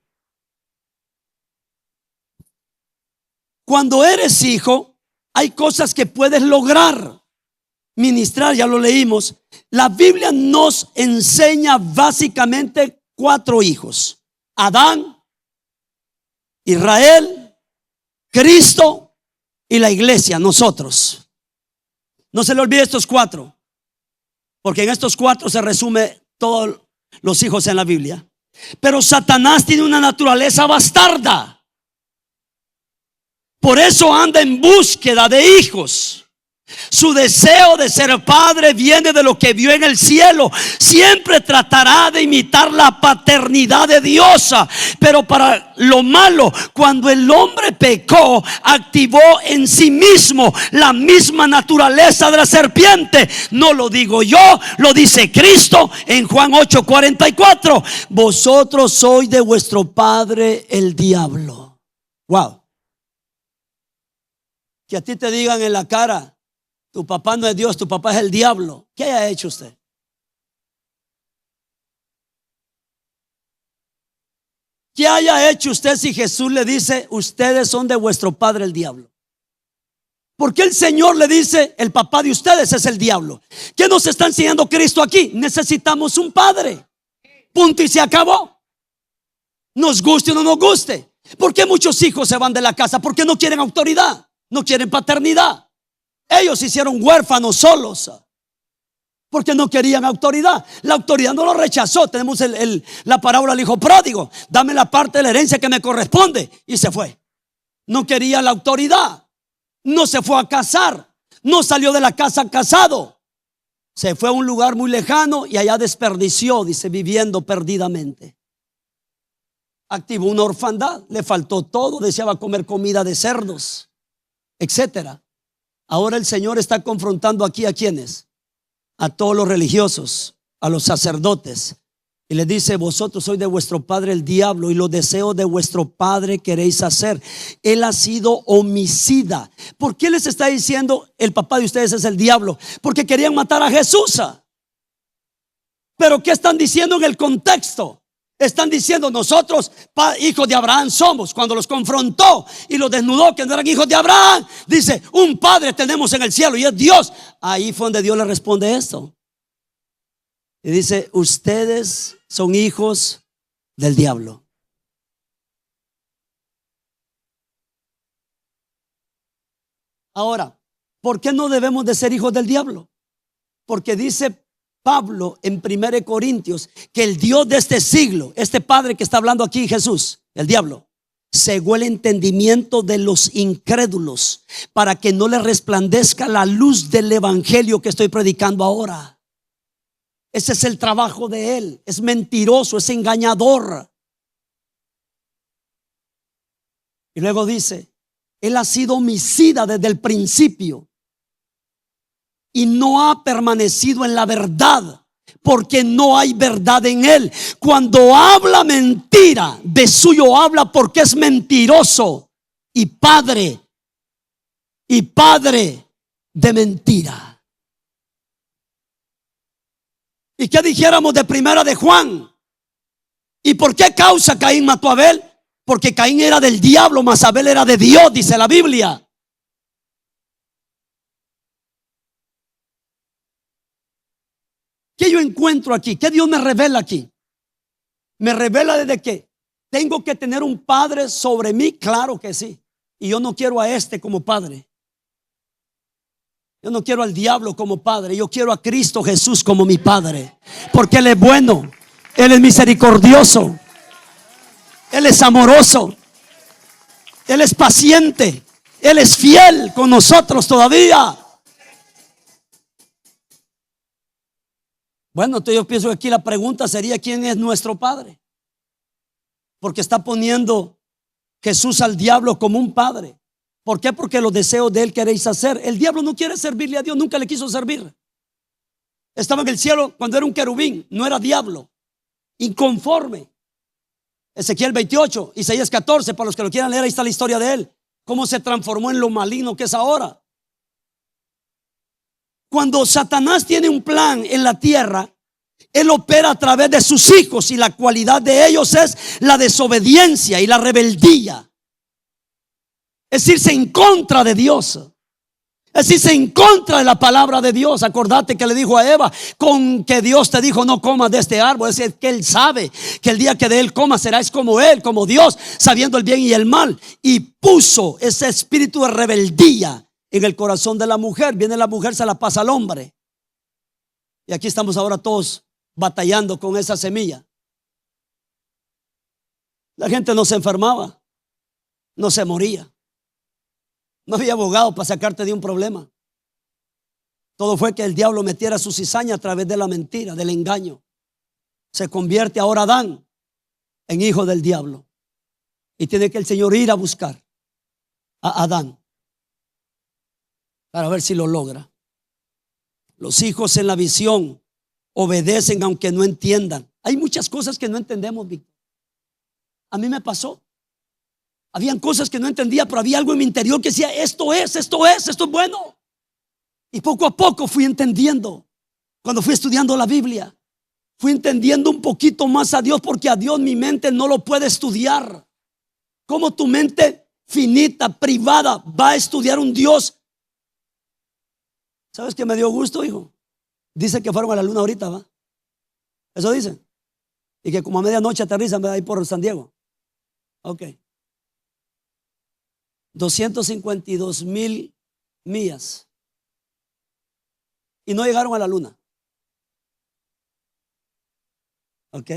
Cuando eres hijo, hay cosas que puedes lograr ministrar, ya lo leímos. La Biblia nos enseña básicamente 4 hijos: Adán, Israel, Cristo y la iglesia, nosotros. No se le olvide estos 4, porque en estos 4 se resume todos los hijos en la Biblia. Pero Satanás tiene una naturaleza bastarda. Por eso anda en búsqueda de hijos. Su deseo de ser padre viene de lo que vio en el cielo. Siempre tratará de imitar la paternidad de Dios. Pero para lo malo, cuando el hombre pecó, activó en sí mismo la misma naturaleza de la serpiente. No lo digo yo, lo dice Cristo en Juan 8:44. Vosotros sois de vuestro padre el diablo. Wow. Que a ti te digan en la cara: tu papá no es Dios, tu papá es el diablo. ¿Qué haya hecho usted? ¿Qué haya hecho usted si Jesús le dice: ustedes son de vuestro padre el diablo? ¿Por qué el Señor le dice: el papá de ustedes es el diablo? ¿Qué nos está enseñando Cristo aquí? Necesitamos un padre. Punto y se acabó. Nos guste o no nos guste. ¿Por qué muchos hijos se van de la casa? Porque no quieren autoridad, no quieren paternidad. Ellos se hicieron huérfanos solos porque no querían autoridad. La autoridad no lo rechazó. Tenemos la parábola del hijo pródigo: dame la parte de la herencia que me corresponde. Y se fue. No quería la autoridad. No se fue a casar. No salió de la casa casado. Se fue a un lugar muy lejano y allá desperdició, dice, viviendo perdidamente. Activó una orfandad. Le faltó todo. Deseaba comer comida de cerdos, etcétera. Ahora el Señor está confrontando aquí a quienes, a todos los religiosos, a los sacerdotes, y les dice: vosotros sois de vuestro padre el diablo, y los deseos de vuestro padre queréis hacer. Él ha sido homicida. ¿Por qué les está diciendo el papá de ustedes es el diablo? Porque querían matar a Jesús. Pero ¿qué están diciendo en el contexto? Están diciendo: nosotros hijos de Abraham somos. Cuando los confrontó y los desnudó que no eran hijos de Abraham, dice: un padre tenemos en el cielo y es Dios. Ahí fue donde Dios le responde esto y dice: ustedes son hijos del diablo. Ahora, ¿por qué no debemos de ser hijos del diablo? Porque dice Pablo en 1 Corintios que el Dios de este siglo, este padre que está hablando aquí, Jesús, el diablo, cegó el entendimiento de los incrédulos para que no les resplandezca la luz del evangelio que estoy predicando ahora. Ese es el trabajo de él. Es mentiroso, es engañador. Y luego dice: él ha sido homicida desde el principio y no ha permanecido en la verdad, porque no hay verdad en él. Cuando habla mentira, de suyo habla, porque es mentiroso y padre de mentira. ¿Y qué dijéramos de primera de Juan? ¿Y por qué causa Caín mató a Abel? Porque Caín era del diablo, mas Abel era de Dios, dice la Biblia. ¿Qué yo encuentro aquí? ¿Qué Dios me revela aquí? Me revela desde que tengo que tener un padre sobre mí, claro que sí. Y yo no quiero a este como padre. Yo no quiero al diablo como padre. Yo quiero a Cristo Jesús como mi padre, porque Él es bueno, Él es misericordioso, Él es amoroso, Él es paciente, Él es fiel con nosotros todavía. Bueno, entonces yo pienso que aquí la pregunta sería: ¿quién es nuestro padre? Porque está poniendo Jesús al diablo como un padre. ¿Por qué? Porque los deseos de él queréis hacer. El diablo no quiere servirle a Dios, nunca le quiso servir. Estaba en el cielo cuando era un querubín, no era diablo, inconforme. Ezequiel 28, Isaías 14, para los que lo quieran leer, ahí está la historia de él, cómo se transformó en lo maligno que es ahora. Cuando Satanás tiene un plan en la tierra, él opera a través de sus hijos, y la cualidad de ellos es la desobediencia y la rebeldía. Es irse en contra de Dios, es irse en contra de la palabra de Dios. Acordate que le dijo a Eva: con que Dios te dijo no comas de este árbol. Es decir, que él sabe que el día que de él comas serás como él, como Dios, sabiendo el bien y el mal. Y puso ese espíritu de rebeldía en el corazón de la mujer. Viene la mujer, se la pasa al hombre. Y aquí estamos ahora todos batallando con esa semilla. La gente no se enfermaba, no se moría. No había abogado para sacarte de un problema. Todo fue que el diablo metiera su cizaña a través de la mentira, del engaño. Se convierte ahora Adán en hijo del diablo. Y tiene que el Señor ir a buscar a Adán para ver si lo logra. Los hijos en la visión obedecen aunque no entiendan. Hay muchas cosas que no entendemos, Víctor. A mí me pasó. Habían cosas que no entendía, pero había algo en mi interior que decía: esto es bueno. Y poco a poco fui entendiendo. Cuando fui estudiando la Biblia, fui entendiendo un poquito más a Dios, porque a Dios mi mente no lo puede estudiar. ¿Cómo tu mente finita, privada, va a estudiar un Dios? ¿Sabes qué me dio gusto, hijo? Dice que fueron a la luna ahorita, ¿va? Eso dice. Y que como a medianoche aterrizan ahí por San Diego. Ok. 252,000 millas. Y no llegaron a la luna. Ok.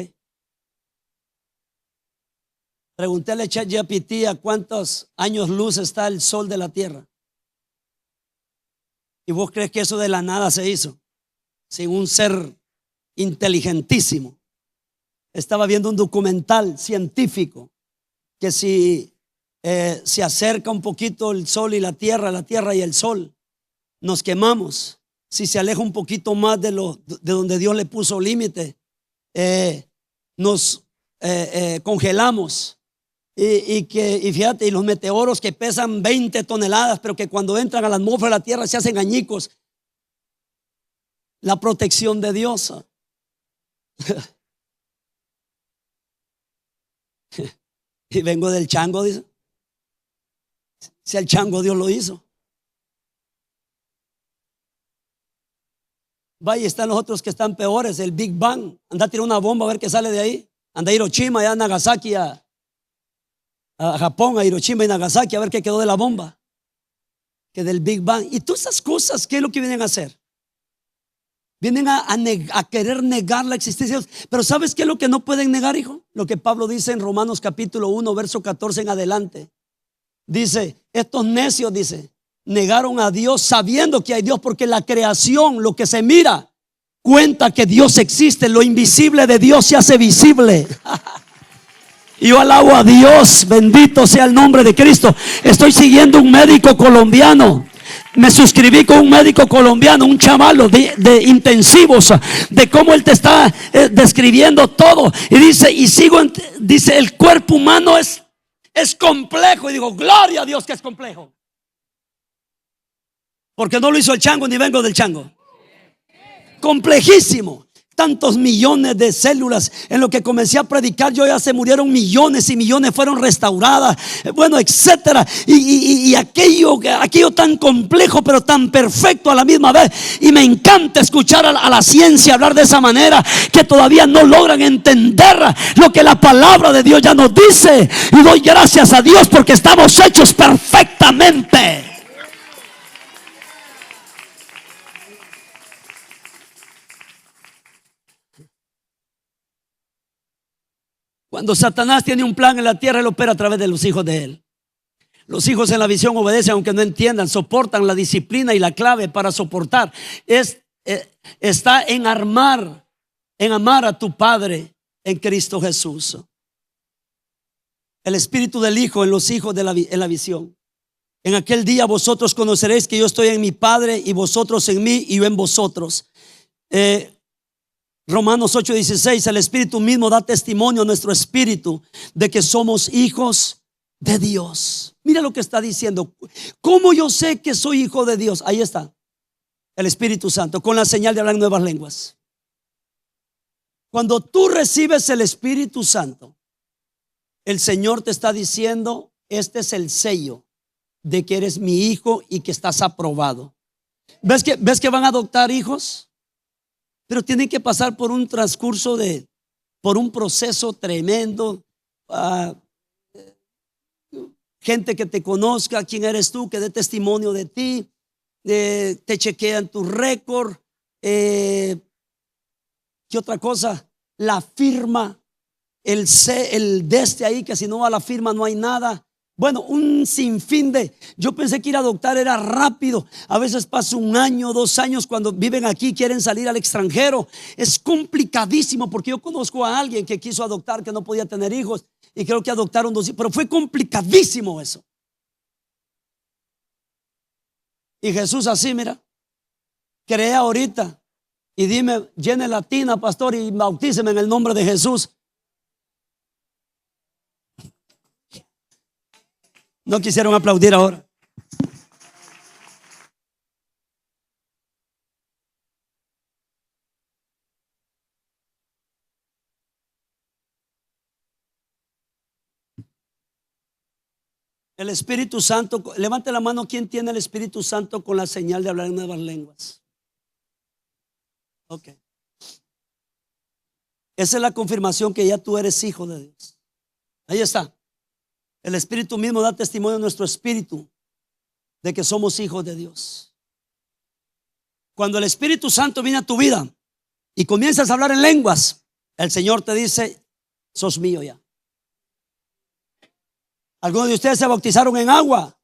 Preguntéle a ChatGPT a cuántos años luz está el sol de la tierra. ¿Y vos crees que eso de la nada se hizo? Sin un ser inteligentísimo. Estaba viendo un documental científico que si se acerca un poquito el sol y la tierra y el sol, nos quemamos. Si se aleja un poquito más de donde Dios le puso límite, nos congelamos. Y fíjate, y los meteoros que pesan 20 toneladas, pero que cuando entran a la atmósfera de la tierra se hacen añicos. La protección de Dios. Y vengo del chango, dice. Si el chango Dios lo hizo. Vaya, están los otros que están peores, el Big Bang. Anda a tirar una bomba a ver qué sale de ahí. Anda a Hiroshima, allá a Nagasaki, a Japón, a Hiroshima y Nagasaki, a ver qué quedó de la bomba. Que del Big Bang. Y todas esas cosas, ¿qué es lo que vienen a hacer? Vienen a querer negar la existencia de Dios. Pero ¿sabes qué es lo que no pueden negar, hijo? Lo que Pablo dice en Romanos capítulo 1, verso 14 en adelante. Dice, estos necios, dice, negaron a Dios sabiendo que hay Dios, porque la creación, lo que se mira, cuenta que Dios existe. Lo invisible de Dios se hace visible. Y yo alabo a Dios, bendito sea el nombre de Cristo. Estoy siguiendo un médico colombiano. Me suscribí con un médico colombiano, un chavalo de intensivos, de cómo él te está describiendo todo. Y dice, dice, el cuerpo humano es complejo. Y digo, gloria a Dios que es complejo. Porque no lo hizo el chango, ni vengo del chango. Complejísimo. Tantos millones de células. En lo que comencé a predicar, yo ya se murieron millones y millones, fueron restauradas, bueno, etcétera. Y aquello tan complejo, pero tan perfecto a la misma vez. Y me encanta escuchar a la ciencia hablar de esa manera, que todavía no logran entender lo que la palabra de Dios ya nos dice. Y doy gracias a Dios porque estamos hechos perfectamente. Cuando Satanás tiene un plan en la tierra, él opera a través de los hijos de él. Los hijos en la visión obedecen aunque no entiendan, soportan la disciplina, y la clave para soportar está en amar a tu Padre en Cristo Jesús. El espíritu del Hijo en los hijos en la visión. En aquel día vosotros conoceréis que yo estoy en mi Padre, y vosotros en mí y yo en vosotros. Romanos 8:16, el Espíritu mismo da testimonio a nuestro espíritu de que somos hijos de Dios. Mira lo que está diciendo. ¿Cómo yo sé que soy hijo de Dios? Ahí está, el Espíritu Santo, con la señal de hablar en nuevas lenguas. Cuando tú recibes el Espíritu Santo, el Señor te está diciendo, este es el sello de que eres mi hijo y que estás aprobado. ¿Ves que van a adoptar hijos? Pero tienen que pasar por un transcurso por un proceso tremendo. Gente que te conozca, quién eres tú, que dé testimonio de ti, te chequean tu récord. ¿Qué otra cosa? La firma, el desde ahí, que si no va a la firma no hay nada. Bueno, un sinfín yo pensé que ir a adoptar era rápido. A veces pasa 1 año, 2 años cuando viven aquí, quieren salir al extranjero. Es complicadísimo, porque yo conozco a alguien que quiso adoptar, que no podía tener hijos, y creo que adoptaron 2 hijos, pero fue complicadísimo eso. Y Jesús así, mira, crea ahorita y dime, llene la tina, pastor, y bautíceme en el nombre de Jesús. No quisieron aplaudir ahora. El Espíritu Santo, levante la mano, ¿quién tiene el Espíritu Santo con la señal de hablar en nuevas lenguas? Ok. Esa es la confirmación que ya tú eres hijo de Dios. Ahí está. El Espíritu mismo da testimonio a nuestro espíritu de que somos hijos de Dios. Cuando el Espíritu Santo viene a tu vida y comienzas a hablar en lenguas, el Señor te dice, sos mío ya. Algunos de ustedes se bautizaron en agua,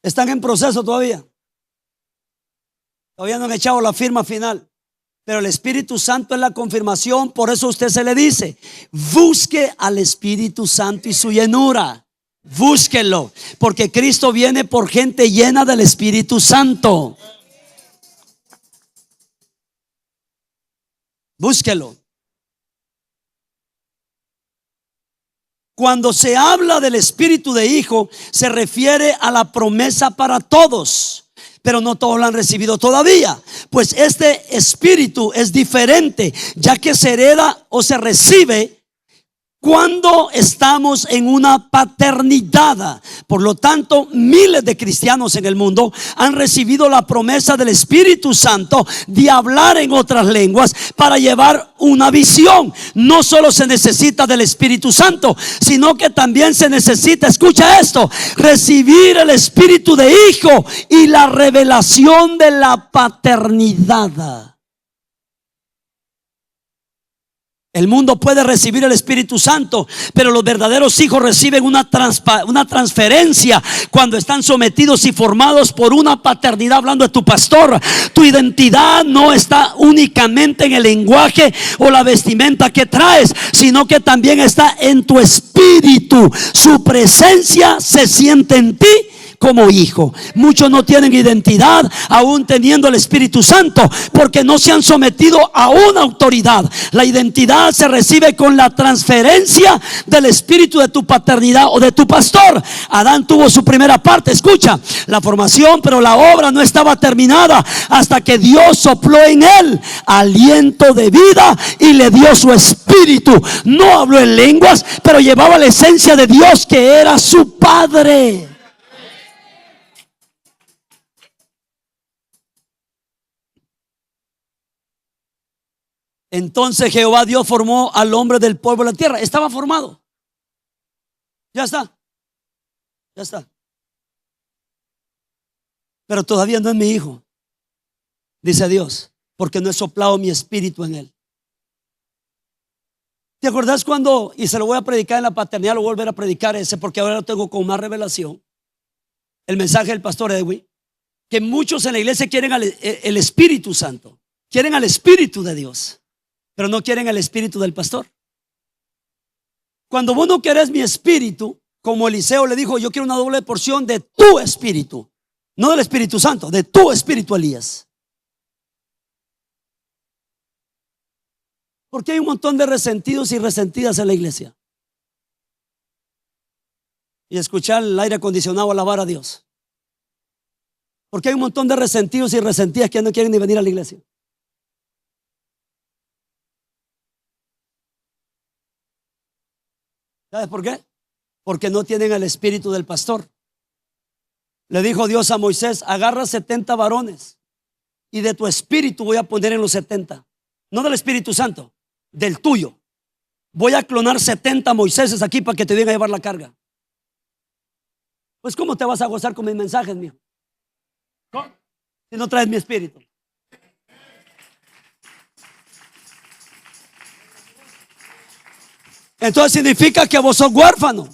están en proceso todavía. Todavía no han echado la firma final. Pero el Espíritu Santo es la confirmación. Por eso a usted se le dice, busque al Espíritu Santo y su llenura. Búsquelo, porque Cristo viene por gente llena del Espíritu Santo. Búsquelo. Cuando se habla del espíritu de hijo, se refiere a la promesa para todos, pero no todos la han recibido todavía. Pues este espíritu es diferente, ya que se hereda o se recibe cuando estamos en una paternidad. Por lo tanto, miles de cristianos en el mundo han recibido la promesa del Espíritu Santo de hablar en otras lenguas para llevar una visión. No solo se necesita del Espíritu Santo, sino que también se necesita, escucha esto, recibir el espíritu de hijo y la revelación de la paternidad. El mundo puede recibir el Espíritu Santo, pero los verdaderos hijos reciben una transferencia cuando están sometidos y formados por una paternidad. Hablando de tu pastor, tu identidad no está únicamente en el lenguaje o la vestimenta que traes, sino que también está en tu espíritu. Su presencia se siente en ti como hijo. Muchos no tienen identidad aún teniendo el Espíritu Santo, porque no se han sometido a una autoridad. La identidad se recibe con la transferencia del espíritu de tu paternidad o de tu pastor. Adán tuvo su primera parte, escucha, la formación, pero la obra no estaba terminada hasta que Dios sopló en él aliento de vida y le dio su espíritu. No habló en lenguas, pero llevaba la esencia de Dios, que era su Padre. Entonces Jehová Dios formó al hombre del polvo de la tierra. Estaba formado. Ya está. Ya está. Pero todavía no es mi hijo, dice Dios, porque no he soplado mi espíritu en él. ¿Te acordás cuando, y se lo voy a predicar en la paternidad, lo voy a volver a predicar ese, porque ahora lo tengo con más revelación, el mensaje del pastor Edwin, que muchos en la iglesia quieren el Espíritu Santo, quieren al Espíritu de Dios, pero no quieren el espíritu del pastor. Cuando vos no querés mi espíritu, como Eliseo le dijo, yo quiero una doble porción de tu espíritu, no del Espíritu Santo, de tu espíritu, Elías. Porque hay un montón de resentidos y resentidas en la iglesia. Y escuchar el aire acondicionado alabar a Dios. Porque hay un montón de resentidos y resentidas que no quieren ni venir a la iglesia. ¿Sabes por qué? Porque no tienen el espíritu del pastor. Le dijo Dios a Moisés: agarra 70 varones y de tu espíritu voy a poner en los 70. No del Espíritu Santo, del tuyo. Voy a clonar 70 Moiséses aquí para que te vengan a llevar la carga. Pues ¿cómo te vas a gozar con mis mensajes, mijo? ¿Cómo? Si no traes mi espíritu. Entonces significa que vos sos huérfano,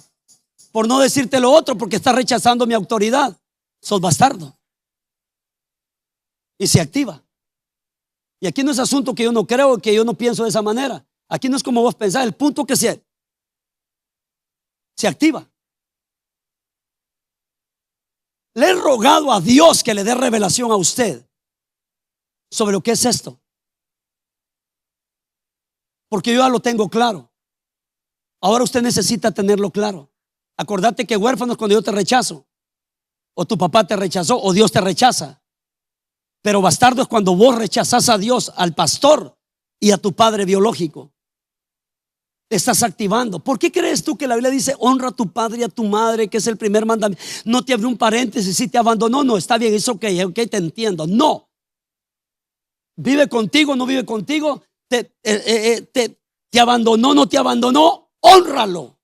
por no decirte lo otro, porque estás rechazando mi autoridad. Sos bastardo. Y se activa. Y aquí no es asunto que yo no creo, que yo no pienso de esa manera. Aquí no es como vos pensás, el punto que se activa. Le he rogado a Dios que le dé revelación a usted sobre lo que es esto, porque yo ya lo tengo claro. Ahora usted necesita tenerlo claro. Acordate que huérfanos cuando yo te rechazo, o tu papá te rechazó, o Dios te rechaza. Pero bastardo es cuando vos rechazás a Dios, al pastor y a tu padre biológico. Te estás activando. ¿Por qué crees tú que la Biblia dice honra a tu padre y a tu madre, que es el primer mandamiento? No te abrió un paréntesis si te abandonó. No, está bien, es ok, te entiendo. No. Vive contigo, no vive contigo. Te abandonó, no te abandonó. Hónralo.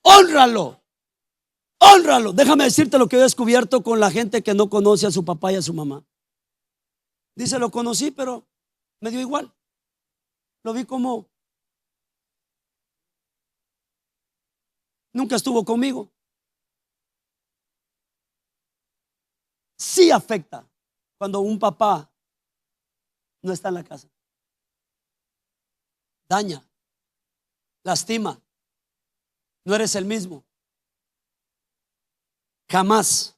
Hónralo. Hónralo. Déjame decirte lo que he descubierto con la gente que no conoce a su papá y a su mamá. Dice, lo conocí, pero me dio igual. Lo vi como nunca estuvo conmigo. Sí afecta cuando un papá no está en la casa. Daña, lastima. No eres el mismo. Jamás.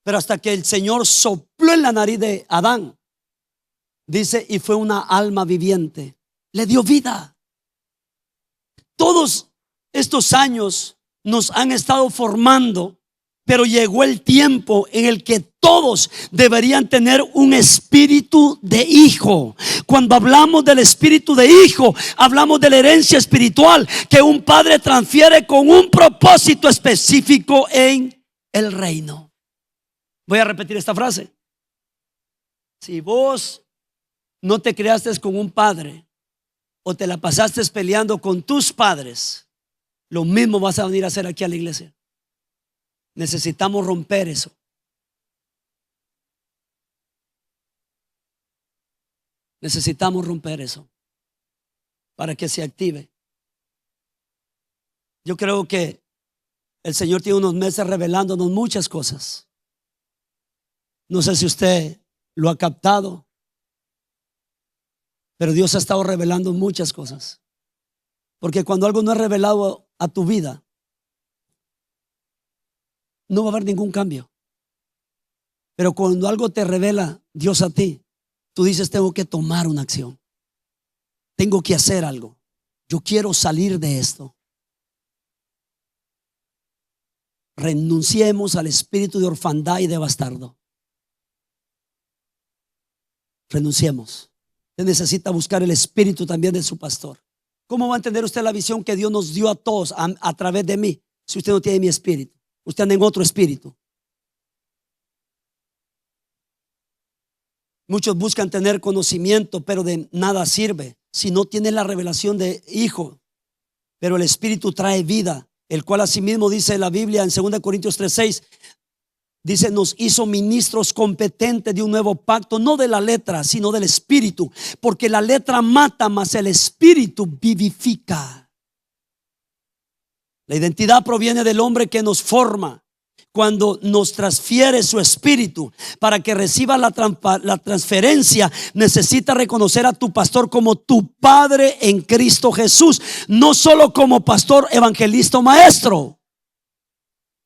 Pero hasta que el Señor sopló en la nariz de Adán, dice, y fue una alma viviente. Le dio vida. Todos estos años nos han estado formando, pero llegó el tiempo en el que todos deberían tener un espíritu de hijo. Cuando hablamos del espíritu de hijo, hablamos de la herencia espiritual que un padre transfiere con un propósito específico en el reino. Voy a repetir esta frase. Si vos no te criaste con un padre o te la pasaste peleando con tus padres, lo mismo vas a venir a hacer aquí a la iglesia. Necesitamos romper eso. Necesitamos romper eso para que se active. Yo creo que el Señor tiene unos meses revelándonos muchas cosas. No sé si usted lo ha captado, pero Dios ha estado revelando muchas cosas. Porque cuando algo no es revelado a tu vida, no va a haber ningún cambio. Pero cuando algo te revela Dios a ti, tú dices, tengo que tomar una acción. Tengo que hacer algo. Yo quiero salir de esto. Renunciemos al espíritu de orfandad y de bastardo. Renunciemos. Usted necesita buscar el espíritu también de su pastor. ¿Cómo va a entender usted la visión que Dios nos dio a todos a través de mí si usted no tiene mi espíritu? Usted anda en otro espíritu. Muchos buscan tener conocimiento, pero de nada sirve si no tiene la revelación de hijo. Pero el espíritu trae vida, el cual asimismo dice la Biblia en 2 Corintios 3:6. Dice, nos hizo ministros competentes de un nuevo pacto, no de la letra, sino del espíritu, porque la letra mata, mas el espíritu vivifica. La identidad proviene del hombre que nos forma cuando nos transfiere su espíritu. Para que reciba la transferencia, necesita reconocer a tu pastor como tu padre en Cristo Jesús, no solo como pastor, evangelista o maestro.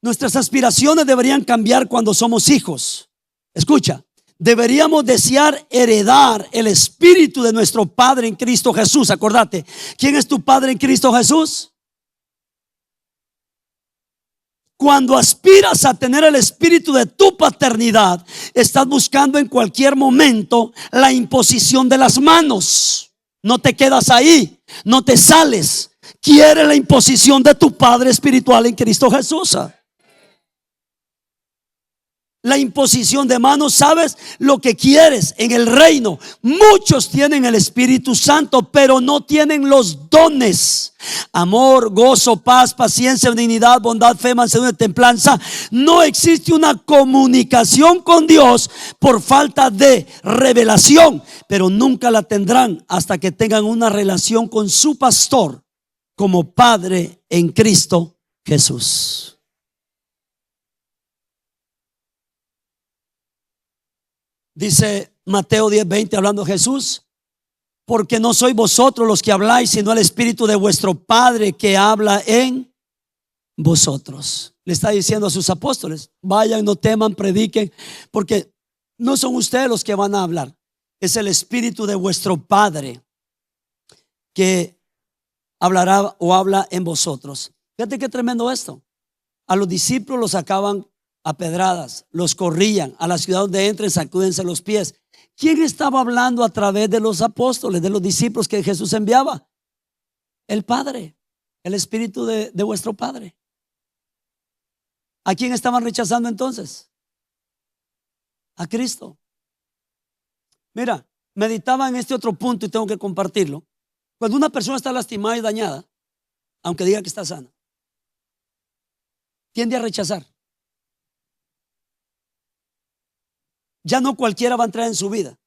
Nuestras aspiraciones deberían cambiar cuando somos hijos. Escucha, deberíamos desear heredar el espíritu de nuestro Padre en Cristo Jesús. Acordate, ¿quién es tu Padre en Cristo Jesús? Cuando aspiras a tener el espíritu de tu paternidad, estás buscando en cualquier momento la imposición de las manos. No te quedas ahí, no te sales. Quiere la imposición de tu Padre espiritual en Cristo Jesús. La imposición de manos, sabes lo que quieres en el reino. Muchos tienen el Espíritu Santo, pero no tienen los dones: amor, gozo, paz, paciencia, benignidad, bondad, fe, mansedumbre, templanza. No existe una comunicación con Dios por falta de revelación, pero nunca la tendrán hasta que tengan una relación con su pastor como Padre en Cristo Jesús. Dice Mateo 10:20, hablando Jesús, porque no sois vosotros los que habláis, sino el Espíritu de vuestro Padre que habla en vosotros. Le está diciendo a sus apóstoles, vayan, no teman, prediquen, porque no son ustedes los que van a hablar, es el Espíritu de vuestro Padre que hablará o habla en vosotros. Fíjate qué tremendo esto. A los discípulos los sacaban a pedradas, los corrían, a la ciudad donde entren, sacúdense los pies. ¿Quién estaba hablando a través de los apóstoles, de los discípulos que Jesús enviaba? El Padre, el Espíritu de vuestro Padre. ¿A quién estaban rechazando entonces? A Cristo. Mira, meditaba en este otro punto y tengo que compartirlo. Cuando una persona está lastimada y dañada, aunque diga que está sana, tiende a rechazar. Ya no cualquiera va a entrar en su vida,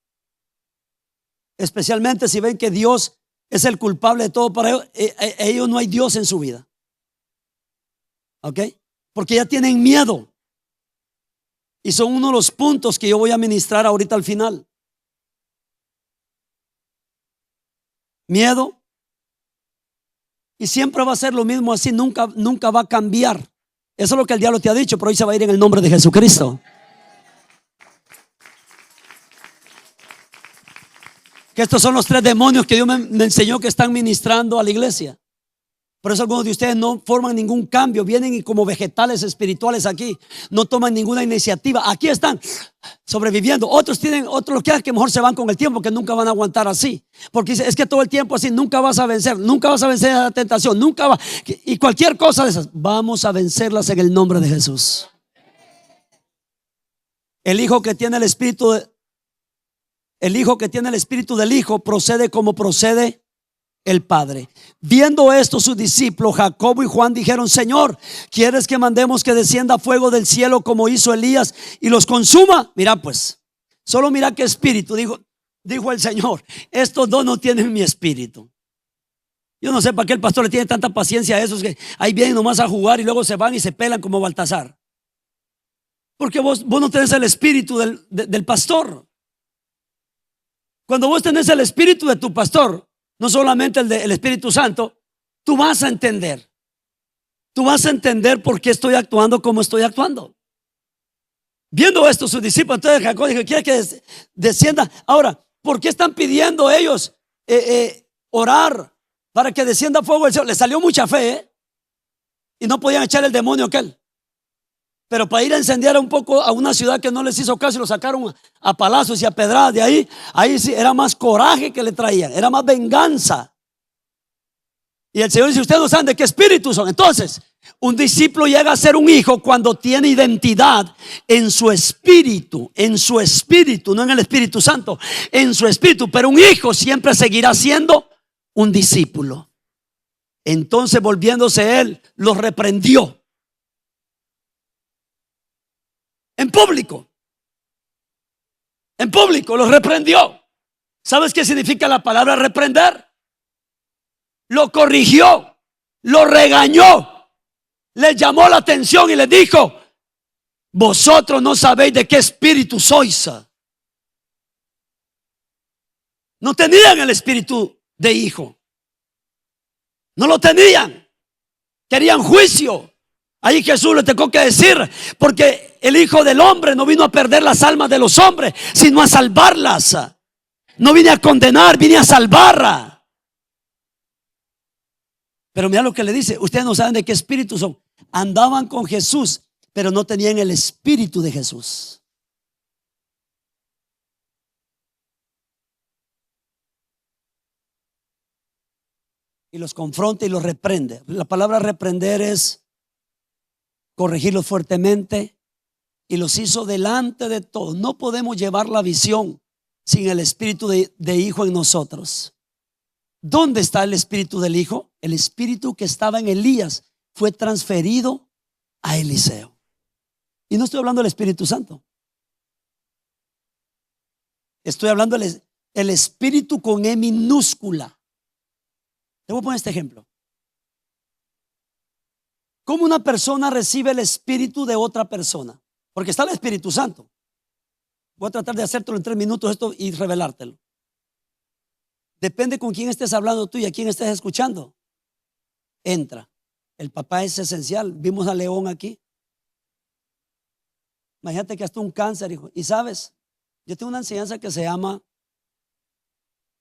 especialmente si ven que Dios es el culpable de todo. Para ellos no hay Dios en su vida, ¿ok? Porque ya tienen miedo, y son uno de los puntos que yo voy a ministrar ahorita al final. Miedo, y siempre va a ser lo mismo así, nunca va a cambiar Eso es lo que el diablo te ha dicho, pero hoy se va a ir en el nombre de Jesucristo. Que estos son los 3 demonios que Dios me enseñó que están ministrando a la iglesia. Por eso algunos de ustedes no forman ningún cambio, vienen y como vegetales espirituales aquí, no toman ninguna iniciativa. Aquí están sobreviviendo. Otros lo que hacen que mejor se van con el tiempo, que nunca van a aguantar así. Porque dice, es que todo el tiempo así, nunca vas a vencer a la tentación, nunca va. Y cualquier cosa de esas, vamos a vencerlas en el nombre de Jesús. El hijo que tiene el espíritu del hijo procede como procede el Padre. Viendo esto, sus discípulos Jacobo y Juan dijeron: Señor, ¿quieres que mandemos que descienda fuego del cielo como hizo Elías y los consuma? Mira pues, solo mira qué espíritu, dijo el Señor. Estos dos no tienen mi espíritu. Yo no sé para qué el pastor le tiene tanta paciencia a esos que ahí vienen nomás a jugar y luego se van y se pelan como Baltasar. Porque vos no tenés el espíritu del pastor. Cuando vos tenés el espíritu de tu pastor, no solamente el Espíritu Santo, tú vas a entender. Tú vas a entender por qué estoy actuando como estoy actuando. Viendo esto, sus discípulos, entonces Jacob dijo: ¿quiere que descienda? Ahora, ¿por qué están pidiendo ellos orar para que descienda fuego del cielo? Les salió mucha fe, y no podían echar el demonio aquel. Pero para ir a incendiar un poco a una ciudad que no les hizo caso y lo sacaron a palazos y a pedradas de ahí sí era más coraje que le traían, era más venganza. Y el Señor dice: ustedes no saben de qué espíritu son. Entonces, un discípulo llega a ser un hijo cuando tiene identidad en su espíritu, no en el Espíritu Santo, en su espíritu. Pero un hijo siempre seguirá siendo un discípulo. Entonces, volviéndose él, los reprendió. En público los reprendió. ¿Sabes qué significa la palabra reprender? Lo corrigió, lo regañó, le llamó la atención y le dijo: vosotros no sabéis de qué espíritu sois. No tenían el espíritu de hijo, no lo tenían, querían juicio. Ahí Jesús le tengo que decir, porque el Hijo del Hombre no vino a perder las almas de los hombres, sino a salvarlas. No vine a condenar, vine a salvar. Pero mira lo que le dice: ustedes no saben de qué espíritu son. Andaban con Jesús, pero no tenían el espíritu de Jesús. Y los confronta y los reprende. La palabra reprender es corregirlos fuertemente, y los hizo delante de todos. No podemos llevar la visión sin el espíritu de hijo en nosotros. ¿Dónde está el espíritu del hijo? El espíritu que estaba en Elías fue transferido a Eliseo. Y no estoy hablando del Espíritu Santo, estoy hablando el espíritu con E minúscula. Te voy a poner este ejemplo. ¿Cómo una persona recibe el espíritu de otra persona? Porque está el Espíritu Santo. Voy a tratar de hacértelo en 3 minutos esto y revelártelo. Depende con quién estés hablando tú y a quién estés escuchando. Entra. El papá es esencial. Vimos a León aquí. Imagínate que hasta un cáncer, hijo. Y sabes, yo tengo una enseñanza que se llama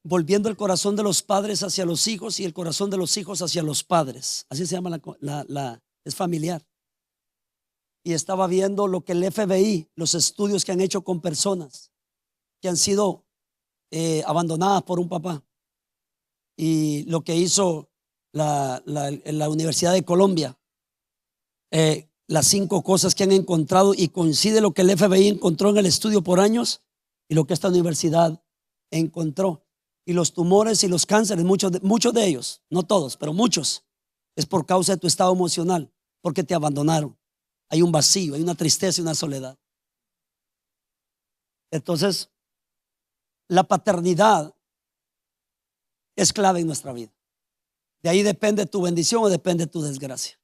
volviendo el corazón de los padres hacia los hijos y el corazón de los hijos hacia los padres. Así se llama es familiar. Y estaba viendo lo que el FBI, los estudios que han hecho con personas que han sido abandonadas por un papá, y lo que hizo la Universidad de Colombia, las 5 cosas que han encontrado, y coincide lo que el FBI encontró en el estudio por años y lo que esta universidad encontró. Y los tumores y los cánceres, muchos de ellos, no todos, pero muchos, es por causa de tu estado emocional, porque te abandonaron. Hay un vacío, hay una tristeza y una soledad. Entonces, la paternidad es clave en nuestra vida. De ahí depende tu bendición o depende tu desgracia.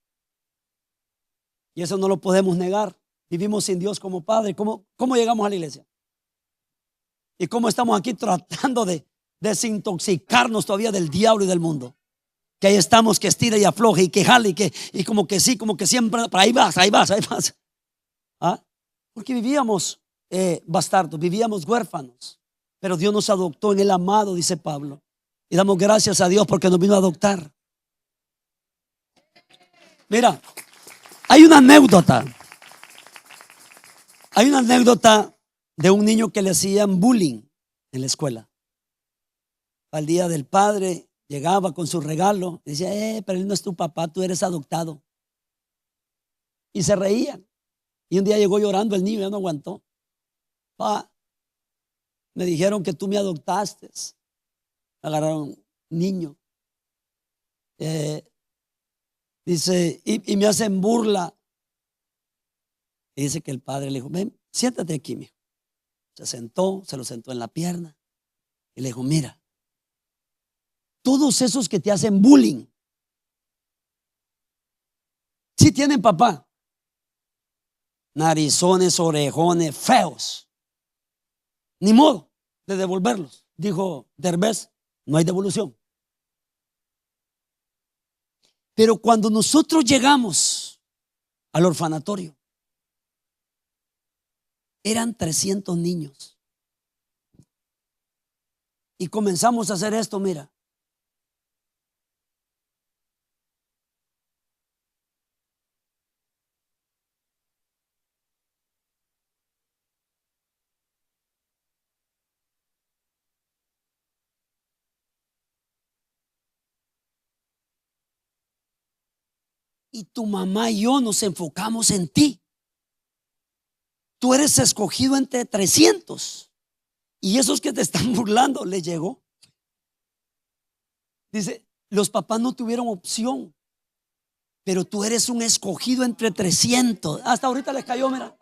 Y eso no lo podemos negar. Vivimos sin Dios como Padre. ¿Cómo llegamos a la iglesia? ¿Y cómo estamos aquí tratando de desintoxicarnos todavía del diablo y del mundo? Que ahí estamos, que estira y afloje y que jale y como que sí, como que siempre, ahí vas, ahí vas, ahí vas. ¿Ah? Porque vivíamos bastardos, vivíamos huérfanos, pero Dios nos adoptó en el amado, dice Pablo. Y damos gracias a Dios porque nos vino a adoptar. Mira, hay una anécdota. Hay una anécdota de un niño que le hacían bullying en la escuela. Al día del padre llegaba con su regalo y decía, pero él no es tu papá, tú eres adoptado. Y se reían. Y un día llegó llorando el niño, ya no aguantó. Pa, me dijeron que tú me adoptaste. Agarraron niño. Dice, y me hacen burla. Y dice que el padre le dijo, ven, siéntate aquí, mijo. Se sentó, se lo sentó en la pierna. Y le dijo, mira, todos esos que te hacen bullying, sí tienen papá. Narizones, orejones, feos. Ni modo de devolverlos. Dijo Derbez, no hay devolución. Pero cuando nosotros llegamos al orfanatorio, eran 300 niños. Y comenzamos a hacer esto, mira. Y tu mamá y yo nos enfocamos en ti. Tú eres escogido entre 300. Y esos que te están burlando, les llegó. Dice, los papás no tuvieron opción. Pero tú eres un escogido entre 300. Hasta ahorita les cayó, mira.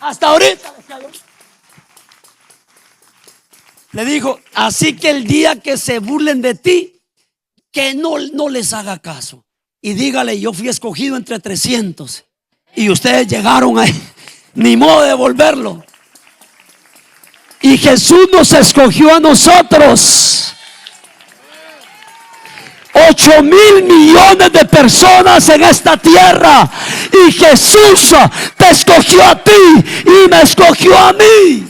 Hasta ahorita les cayó. Le dijo, así que el día que se burlen de ti, que no les haga caso. Y dígale, yo fui escogido entre 300. Y ustedes llegaron ahí. Ni modo de devolverlo. Y Jesús nos escogió a nosotros. 8,000 millones de personas en esta tierra. Y Jesús te escogió a ti y me escogió a mí.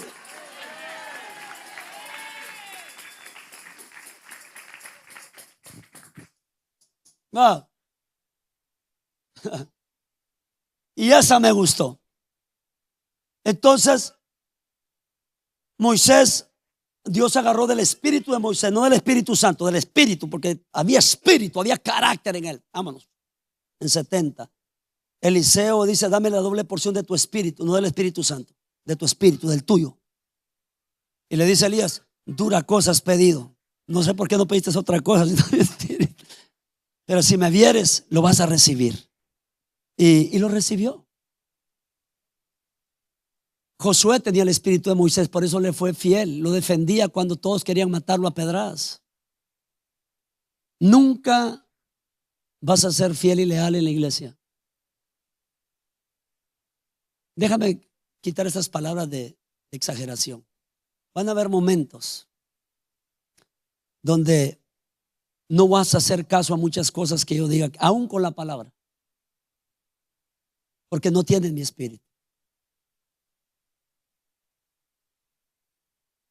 Ah. Y esa me gustó. Entonces, Moisés, Dios agarró del espíritu de Moisés, no del Espíritu Santo, del espíritu, porque había espíritu, había carácter en él. Vámonos. En 70. Eliseo dice, dame la doble porción de tu espíritu, no del Espíritu Santo, de tu espíritu, del tuyo. Y le dice a Elías, dura cosa has pedido. No sé por qué no pediste otra cosa, pero si me vieres, lo vas a recibir. Y lo recibió. Josué tenía el espíritu de Moisés, por eso le fue fiel, lo defendía cuando todos querían matarlo a pedradas. Nunca vas a ser fiel y leal en la iglesia. Déjame quitar esas palabras de exageración. Van a haber momentos donde no vas a hacer caso a muchas cosas que yo diga, aún con la palabra, porque no tienen mi espíritu.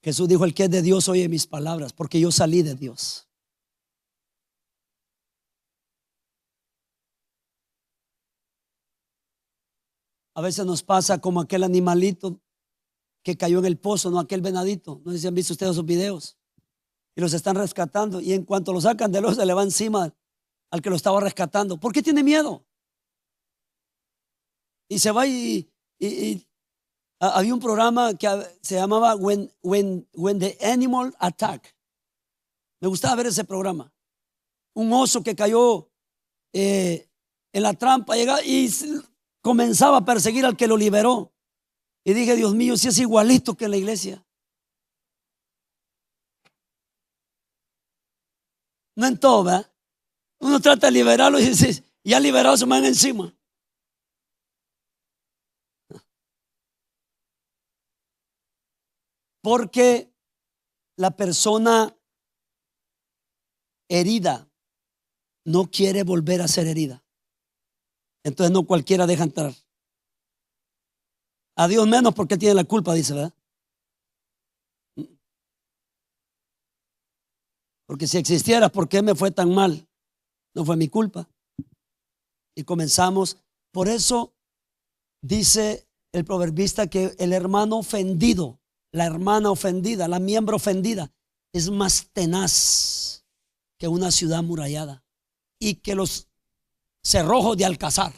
Jesús dijo, el que es de Dios oye mis palabras, porque yo salí de Dios. A veces nos pasa como aquel animalito que cayó en el pozo, no aquel venadito. No sé si han visto ustedes esos videos. Y los están rescatando. Y en cuanto lo sacan del hoyo, se le va encima al que lo estaba rescatando. ¿Por qué tiene miedo? Y se va y había un programa que se llamaba When the Animal Attack. Me gustaba ver ese programa. Un oso que cayó en la trampa llegaba y comenzaba a perseguir al que lo liberó. Y dije, Dios mío, si es igualito que en la iglesia. No en todo, ¿verdad? Uno trata de liberarlo y dice, ya liberado se me van encima. Porque la persona herida no quiere volver a ser herida. Entonces no cualquiera deja entrar. A Dios menos porque tiene la culpa, dice, ¿verdad? Porque si existiera, ¿por qué me fue tan mal? No fue mi culpa. Y comenzamos. Por eso dice el proverbista que el hermano ofendido, la hermana ofendida, la miembro ofendida es más tenaz que una ciudad amurallada y que los cerrojos de Alcázar.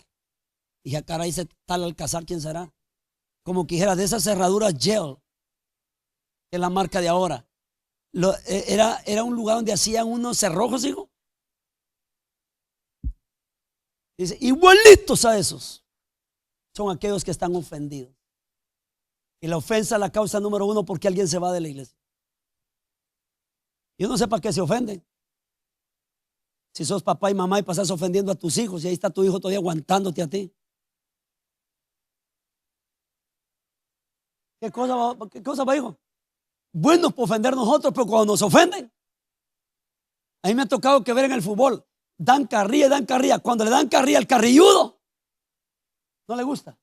Y ya caray, ese tal Alcázar, ¿quién será? Como que dijera de esas cerraduras Yale, que es la marca de ahora. Era un lugar donde hacían unos cerrojos, hijo. Dice, igualitos a esos son aquellos que están ofendidos. Y la ofensa es la causa número uno porque alguien se va de la iglesia. Yo no sé para qué se ofenden. Si sos papá y mamá y pasas ofendiendo a tus hijos y ahí está tu hijo todavía aguantándote a ti. ¿Qué cosa va, hijo? Bueno por ofender nosotros, pero cuando nos ofenden. A mí me ha tocado que ver en el fútbol. Dan carrilla. Cuando le dan carrilla al carrilludo, no le gusta.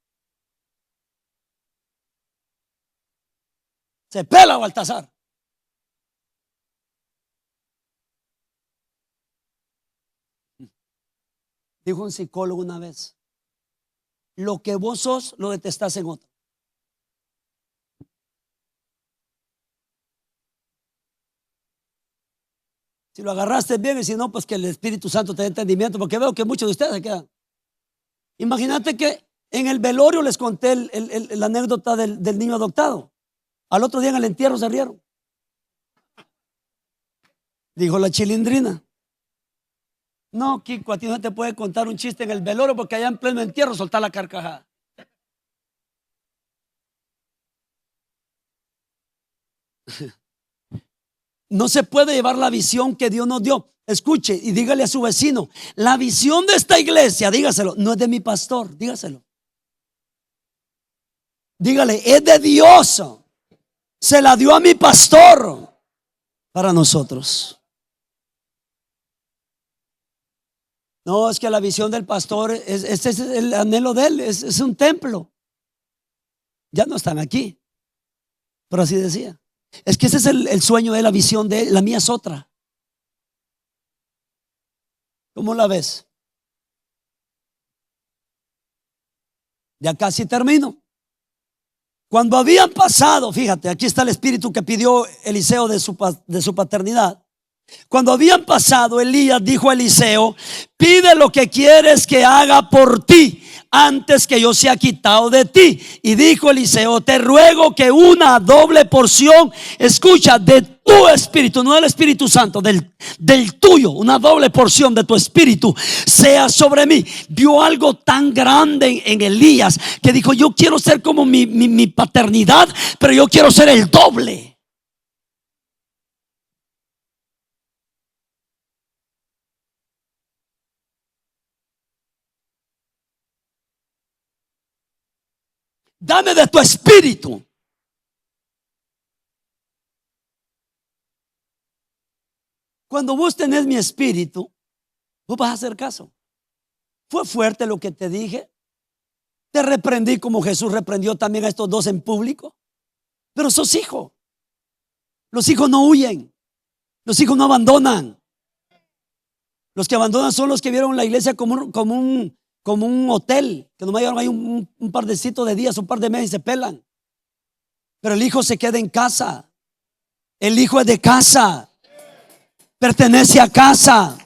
Se pela Baltasar. Dijo un psicólogo una vez: lo que vos sos, lo detestás en otro. Si lo agarraste bien y si no, pues que el Espíritu Santo te dé entendimiento, porque veo que muchos de ustedes se quedan. Imagínate que en el velorio les conté la anécdota del niño adoptado. Al otro día en el entierro se rieron. Dijo la Chilindrina: no, Kiko, a ti no te puede contar un chiste en el velorio porque allá en pleno entierro soltar la carcajada. No se puede llevar la visión que Dios nos dio. Escuche y dígale a su vecino: la visión de esta iglesia, dígaselo, no es de mi pastor, dígaselo. Dígale, es de Dios. Se la dio a mi pastor para nosotros. No, es que la visión del pastor, este es el anhelo de él, es un templo. Ya no están aquí, pero así decía. Es que ese es el sueño de la visión de él. La mía es otra. ¿Cómo la ves? Ya casi termino. Cuando habían pasado, fíjate, aquí está el espíritu que pidió Eliseo de su paternidad. Cuando habían pasado, Elías dijo a Eliseo: pide lo que quieres que haga por ti antes que yo sea quitado de ti. Y dijo Eliseo: te ruego que una doble porción, escucha, de tu espíritu, no del Espíritu Santo, del tuyo, una doble porción de tu espíritu sea sobre mí. Vio algo tan grande en Elías que dijo: yo quiero ser como mi paternidad, pero yo quiero ser el doble. Dame de tu espíritu. Cuando vos tenés mi espíritu, vos vas a hacer caso. Fue fuerte lo que te dije. Te reprendí como Jesús reprendió también a estos dos en público. Pero sos hijo. Los hijos no huyen. Los hijos no abandonan. Los que abandonan son los que vieron la iglesia como un hotel, que nomás llegaron ahí un par de días, un par de meses y se pelan. Pero el hijo se queda en casa. El hijo es de casa, pertenece a casa.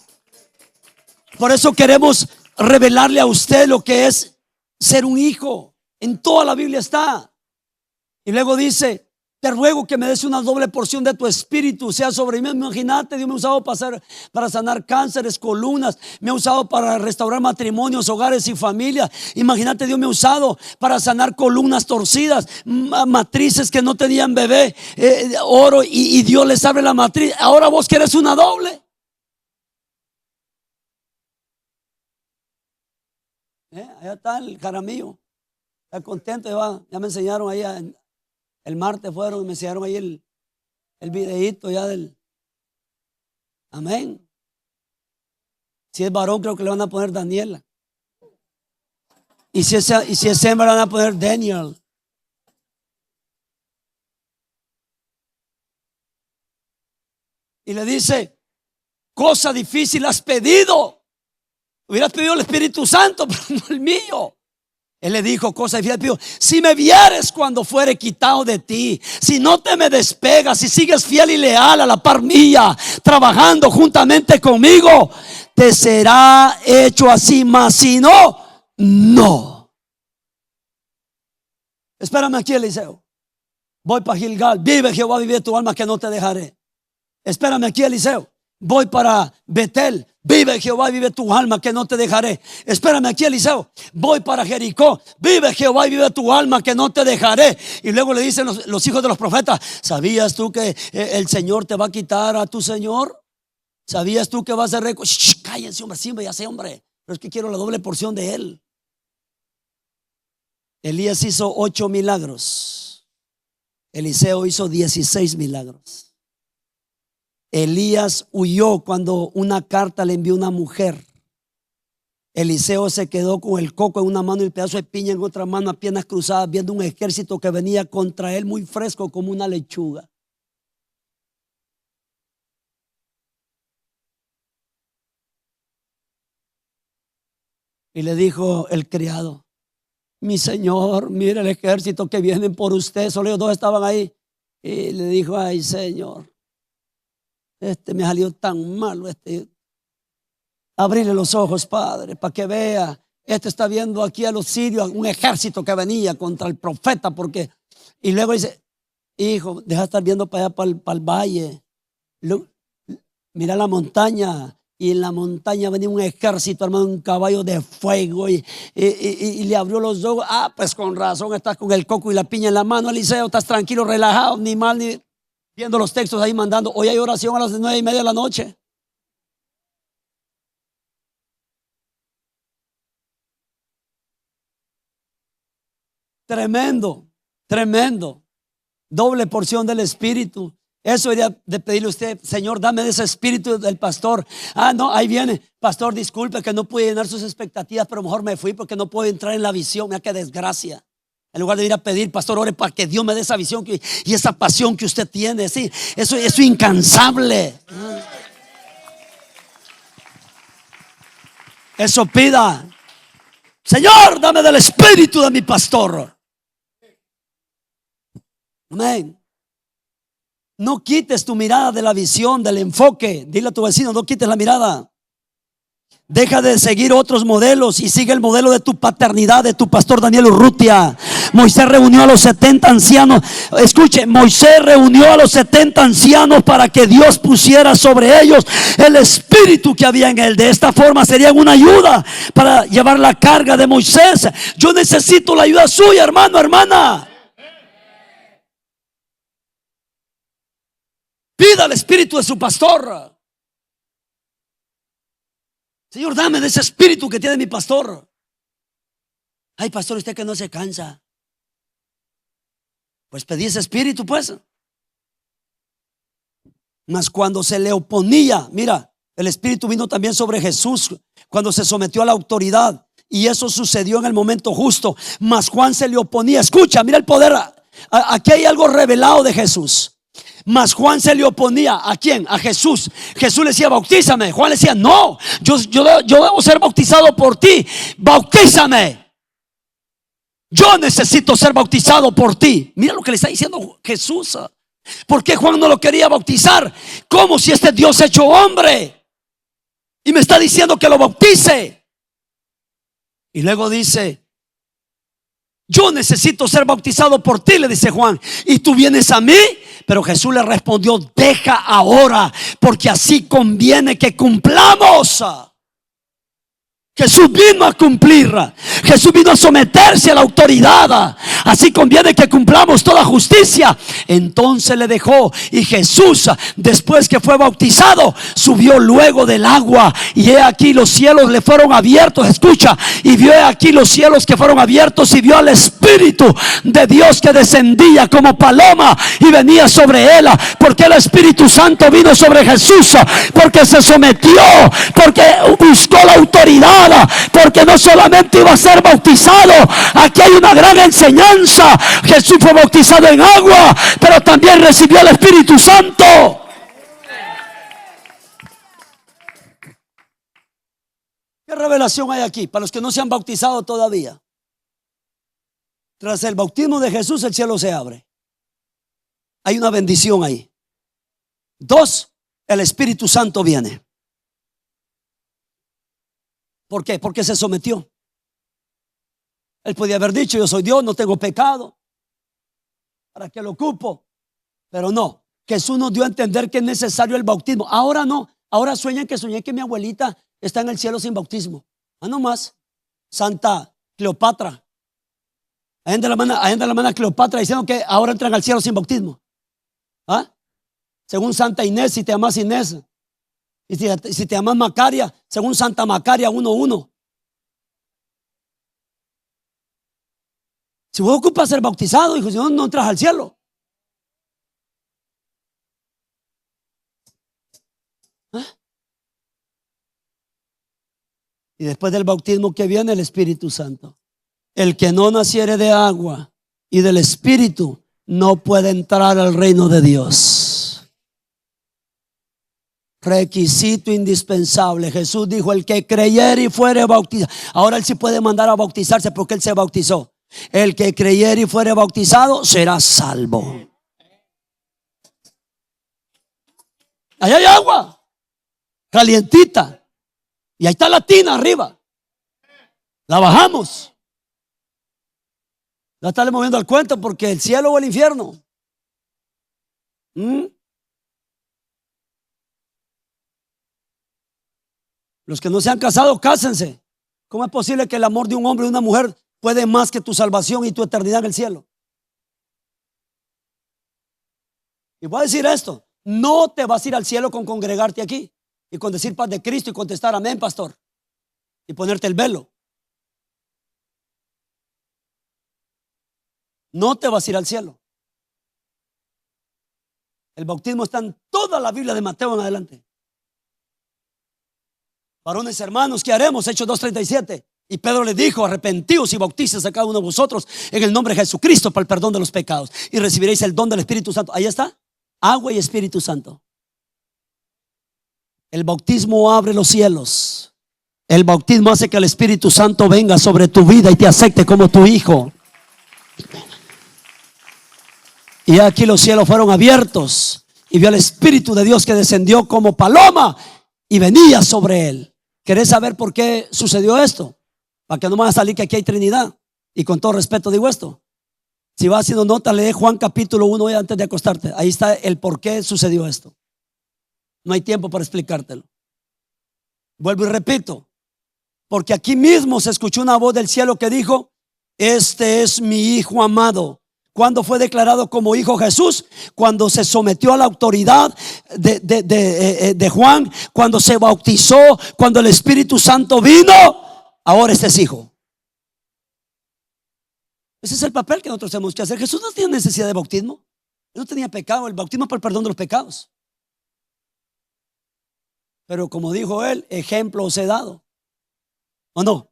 Por eso queremos revelarle a usted lo que es ser un hijo. En toda la Biblia está. Y luego dice: te ruego que me des una doble porción de tu espíritu sea sobre mí. Imagínate, Dios me ha usado para sanar cánceres, columnas. Me ha usado para restaurar matrimonios, hogares y familias. Imagínate, Dios me ha usado para sanar columnas torcidas, matrices que no tenían bebé, oro, y Dios les abre la matriz. Ahora vos querés una doble. Allá está el Jaramillo. Está contento. Ya me enseñaron ahí el martes fueron y me enseñaron ahí el videíto ya del. Amén. Si es varón, creo que le van a poner Daniela. Y si es hembra, le van a poner Daniel. Y le dice: cosa difícil has pedido. Hubieras pedido el Espíritu Santo, pero no el mío. Él le dijo: cosa difícil has pedido. Si me vieres cuando fuere quitado de ti, si no te me despegas, si sigues fiel y leal a la par mía, trabajando juntamente conmigo, te será hecho así. Mas si no, no. Espérame aquí, Eliseo. Voy para Gilgal. Vive Jehová, vive tu alma, que no te dejaré. Espérame aquí, Eliseo. Voy para Betel. Vive Jehová, vive tu alma, que no te dejaré. Espérame aquí, Eliseo. Voy para Jericó. Vive Jehová, vive tu alma, que no te dejaré. Y luego le dicen los hijos de los profetas: ¿sabías tú que el Señor te va a quitar a tu Señor? ¿Sabías tú que vas a ser rico? Cállense, hombre, sí, ya sé, hombre. Pero es que quiero la doble porción de él. Elías hizo 8 milagros. Eliseo hizo 16 milagros. Elías huyó cuando una carta le envió una mujer. Eliseo se quedó con el coco en una mano y el pedazo de piña en otra mano, a piernas cruzadas, viendo un ejército que venía contra él muy fresco como una lechuga. Y le dijo el criado: mi señor, mire el ejército que vienen por usted. Solo ellos dos estaban ahí. Y le dijo: ay, Señor, me salió tan malo. Abrirle los ojos, Padre, para que vea. Está viendo aquí a los sirios, un ejército que venía contra el profeta. Y luego dice: hijo, deja de estar viendo para allá, para el valle. Mira la montaña. Y en la montaña venía un ejército armado, un caballo de fuego. Y le abrió los ojos. Ah, pues con razón estás con el coco y la piña en la mano, Eliseo. Estás tranquilo, relajado, ni mal, ni viendo los textos ahí mandando. Hoy hay oración a las 9:30 de la noche. Tremendo, tremendo. Doble porción del Espíritu. Eso debería de pedirle a usted: Señor, dame de ese espíritu del pastor. Ah, no, ahí viene. Pastor, disculpe que no pude llenar sus expectativas, pero mejor me fui porque no puedo entrar en la visión. Mira qué desgracia. En lugar de ir a pedir: pastor, ore para que Dios me dé esa visión y esa pasión que usted tiene. Sí, eso incansable. Eso pida: Señor, dame del espíritu de mi pastor. Amén. No quites tu mirada de la visión, del enfoque. Dile a tu vecino: no quites la mirada. Deja de seguir otros modelos y sigue el modelo de tu paternidad, de tu pastor Daniel Urrutia. Moisés reunió a los 70 ancianos. Escuche, Moisés reunió a los 70 ancianos para que Dios pusiera sobre ellos el espíritu que había en él. De esta forma serían una ayuda para llevar la carga de Moisés. Yo necesito la ayuda suya, hermano, hermana. Pida el espíritu de su pastor. Señor, dame de ese espíritu que tiene mi pastor. Ay, pastor, usted que no se cansa. Pues pedí ese espíritu, pues. Mas cuando se le oponía, mira, el espíritu vino también sobre Jesús cuando se sometió a la autoridad. Y eso sucedió en el momento justo. Mas Juan se le oponía. Escucha, mira el poder. Aquí hay algo revelado de Jesús. Mas Juan se le oponía. ¿A quién? A Jesús. Jesús le decía: bautízame. Juan le decía: no, yo debo ser bautizado por ti. Bautízame. Yo necesito ser bautizado por ti. Mira lo que le está diciendo Jesús. ¿Por qué Juan no lo quería bautizar? Como si este Dios hecho hombre, y me está diciendo que lo bautice. Y luego dice: yo necesito ser bautizado por ti, le dice Juan, y tú vienes a mí. Pero Jesús le respondió: deja ahora, porque así conviene que cumplamos. Jesús vino a cumplir. Jesús vino a someterse a la autoridad. Así conviene que cumplamos toda justicia. justicia. Entonces le dejó, y Jesús, después que fue bautizado, subió luego del agua, y he aquí los cielos le fueron abiertos. Escucha, y vio aquí los cielos que fueron abiertos, y vio al Espíritu de Dios que descendía como paloma y venía sobre él. Porque el Espíritu Santo vino sobre Jesús, porque se sometió, porque buscó la autoridad, porque no solamente iba a ser bautizado. Aquí hay una gran enseñanza. Jesús fue bautizado en agua, pero también recibió el Espíritu Santo. ¿Qué revelación hay aquí para los que no se han bautizado todavía? Tras el bautismo de Jesús, el cielo se abre. Hay una bendición ahí. 2, el Espíritu Santo viene. ¿Por qué? Porque se sometió. Él podía haber dicho: yo soy Dios, no tengo pecado, ¿para qué lo ocupo? Pero no, Jesús nos dio a entender que es necesario el bautismo. Ahora no, ahora soñé que mi abuelita está en el cielo sin bautismo. No más. Santa Cleopatra, ahí anda la hermana Cleopatra diciendo que ahora entran al cielo sin bautismo. Según Santa Inés, si te amas Inés, y si te amas Macaria, según Santa Macaria 1:1. Si vos ocupas ser bautizado, hijo, si no, no entras al cielo. Y después del bautismo que viene el Espíritu Santo. El que no naciere de agua y del Espíritu no puede entrar al reino de Dios. Requisito indispensable. Jesús dijo: el que creyere y fuere bautizado. Ahora él sí puede mandar a bautizarse porque él se bautizó. El que creyere y fuere bautizado será salvo. Allá hay agua calientita, y ahí está la tina arriba. La bajamos. No estarle moviendo al cuento, porque el cielo o el infierno. Los que no se han casado, cásense. ¿Cómo es posible que el amor de un hombre y una mujer puede más que tu salvación y tu eternidad en el cielo? Y voy a decir esto: no te vas a ir al cielo con congregarte aquí y con decir paz de Cristo y contestar amén, pastor, y ponerte el velo. No te vas a ir al cielo. El bautismo está en toda la Biblia de Mateo en adelante. Varones hermanos, ¿qué haremos? Hechos 2:37. Y Pedro le dijo: arrepentíos y bautícese a cada uno de vosotros en el nombre de Jesucristo para el perdón de los pecados, y recibiréis el don del Espíritu Santo. Ahí está, agua y Espíritu Santo. El bautismo abre los cielos. El bautismo hace que el Espíritu Santo venga sobre tu vida y te acepte como tu hijo. Y aquí los cielos fueron abiertos, y vio al Espíritu de Dios que descendió como paloma y venía sobre él. ¿Querés saber por qué sucedió esto? Para que no me vaya a salir que aquí hay Trinidad. Y con todo respeto digo esto: si vas haciendo nota, lee Juan capítulo 1 hoy antes de acostarte. Ahí está el por qué sucedió esto. No hay tiempo para explicártelo. Vuelvo y repito: porque aquí mismo se escuchó una voz del cielo que dijo: este es mi hijo amado. ¿Cuándo fue declarado como hijo Jesús? Cuando se sometió a la autoridad de Juan, cuando se bautizó, cuando el Espíritu Santo vino. Ahora este es hijo. Ese es el papel que nosotros tenemos que hacer. Jesús no tiene necesidad de bautismo. Él no tenía pecado. El bautismo es para el perdón de los pecados. Pero como dijo él, ejemplo os he dado. ¿O no?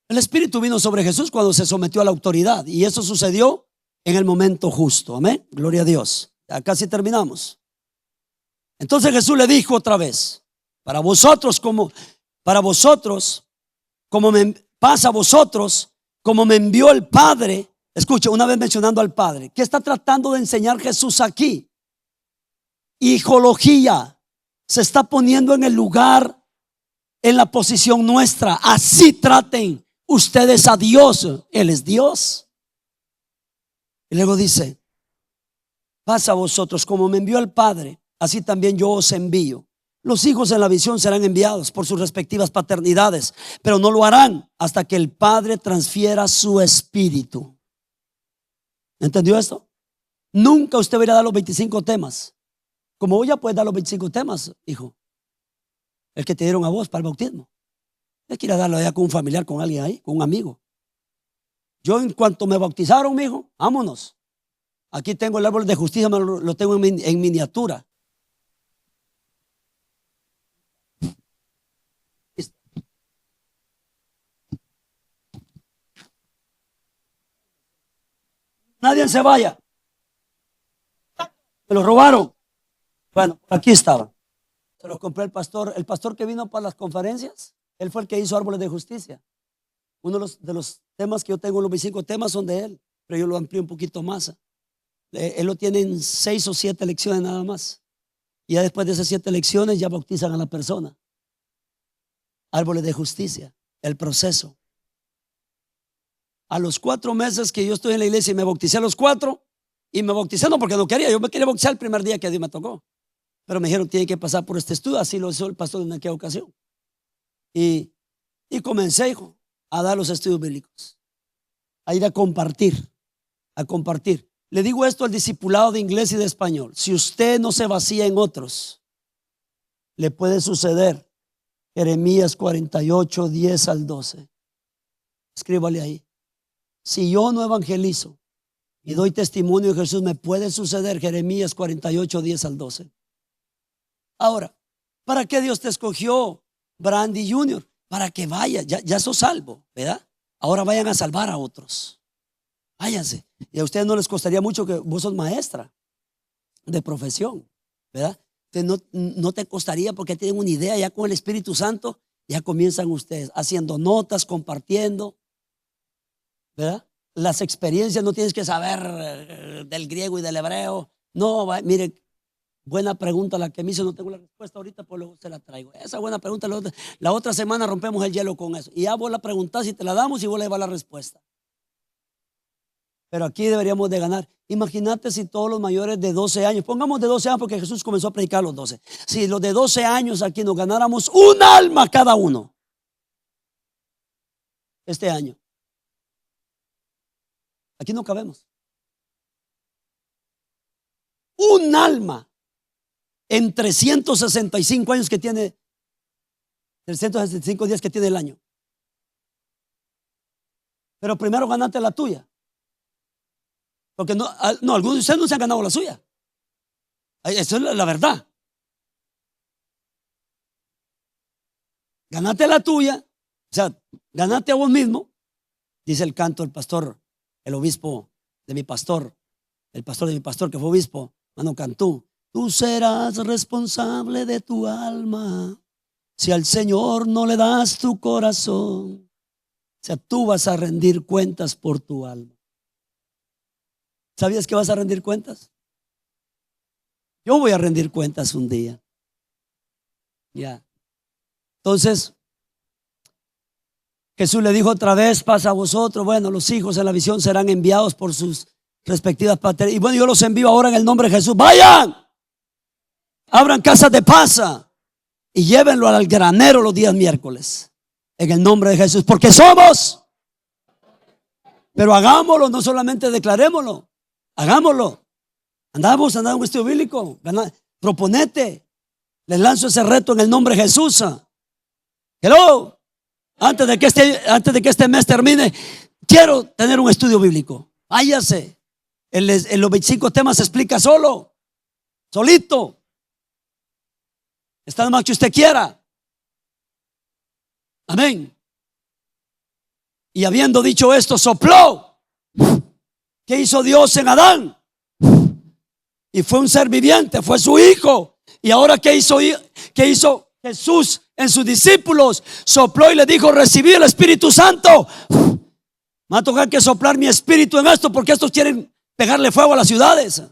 El Espíritu vino sobre Jesús cuando se sometió a la autoridad, y eso sucedió en el momento justo. Amén, gloria a Dios. Ya casi terminamos. Entonces Jesús le dijo otra vez: para vosotros como me pasa a vosotros, como me envió el Padre. Escucha, una vez mencionando al Padre, ¿qué está tratando de enseñar Jesús aquí? Hijología. Se está poniendo en el lugar, en la posición nuestra. Así traten ustedes a Dios. Él es Dios. Y luego dice: pasa a vosotros, como me envió el Padre, así también yo os envío. Los hijos en la visión serán enviados por sus respectivas paternidades, pero no lo harán hasta que el Padre transfiera su Espíritu. ¿Entendió esto? Nunca usted va a ir a dar los 25 temas. Como hoy ya puedes dar los 25 temas, hijo. El que te dieron a vos para el bautismo. Es que ir a darlo allá con un familiar, con alguien ahí, con un amigo. Yo en cuanto me bautizaron, mi hijo, vámonos. Aquí tengo el árbol de justicia, lo tengo en miniatura. Nadie se vaya. Me lo robaron. Bueno, aquí estaba. Se los compré al pastor. El pastor que vino para las conferencias, él fue el que hizo árboles de justicia. Uno de los temas que yo tengo, los 25 temas son de él, pero yo lo amplío un poquito más. Él lo tiene en 6 o 7 lecciones nada más. Y ya después de esas 7 lecciones ya bautizan a la persona. Árboles de justicia, el proceso. A los 4 meses que yo estoy en la iglesia y me bauticé a los 4, y me bauticé no porque no quería, yo me quería bautizar el primer día que Dios me tocó. Pero me dijeron, tiene que pasar por este estudio, así lo hizo el pastor en aquella ocasión. Y comencé, hijo, a dar los estudios bíblicos, a ir a compartir. Le digo esto al discipulado de inglés y de español. Si usted no se vacía en otros, le puede suceder Jeremías 48, 10 al 12. Escríbale ahí. Si yo no evangelizo y doy testimonio de Jesús, me puede suceder Jeremías 48, 10 al 12. Ahora, ¿para qué Dios te escogió, Brandy Jr.? Para que vaya, ya sos salvo, ¿verdad? Ahora vayan a salvar a otros. Váyanse. Y a ustedes no les costaría mucho, que vos sos maestra de profesión, ¿verdad? Entonces no te costaría, porque tienen una idea, ya con el Espíritu Santo, ya comienzan ustedes haciendo notas, compartiendo, ¿verdad? Las experiencias no tienes que saber del griego y del hebreo. No, mire, buena pregunta la que me hizo, no tengo la respuesta ahorita, pues luego se la traigo. Esa buena pregunta, la otra semana rompemos el hielo con eso. Y ya vos la preguntás y te la damos y vos le llevas la respuesta. Pero aquí deberíamos de ganar. Imagínate si todos los mayores de 12 años, pongamos de 12 años porque Jesús comenzó a predicar a los 12. Si los de 12 años aquí nos ganáramos un alma cada uno este año. Aquí no cabemos. Un alma en 365 años que tiene, 365 días que tiene el año. Pero primero ganate la tuya. Porque no, algunos de ustedes no se han ganado la suya. Eso es la verdad. Ganate la tuya, o sea, ganate a vos mismo. Dice el canto del pastor, el obispo de mi pastor, el pastor de mi pastor que fue obispo, Mano Cantú. Tú serás responsable de tu alma si al Señor no le das tu corazón. O sea, tú vas a rendir cuentas por tu alma. ¿Sabías que vas a rendir cuentas? Yo voy a rendir cuentas un día. Ya. Entonces, Jesús le dijo otra vez, pasa a vosotros. Bueno, los hijos en la visión serán enviados por sus respectivas patrias. Y bueno, yo los envío ahora en el nombre de Jesús. Vayan, abran casas de pasa y llévenlo al granero los días miércoles. En el nombre de Jesús, porque somos. Pero hagámoslo, no solamente declarémoslo. Hagámoslo. Andamos un estudio bíblico. Proponete. Les lanzo ese reto en el nombre de Jesús. Hello. Antes de que este mes termine, quiero tener un estudio bíblico. Váyase. En los 25 temas se explica solito. Está más que usted quiera. Amén. Y habiendo dicho esto, sopló. ¿Qué hizo Dios en Adán? Y fue un ser viviente, fue su hijo. Y ahora ¿qué hizo Jesús en sus discípulos? Sopló y le dijo, recibí el Espíritu Santo. Me va a tocar que soplar mi espíritu en esto, porque estos quieren pegarle fuego a las ciudades.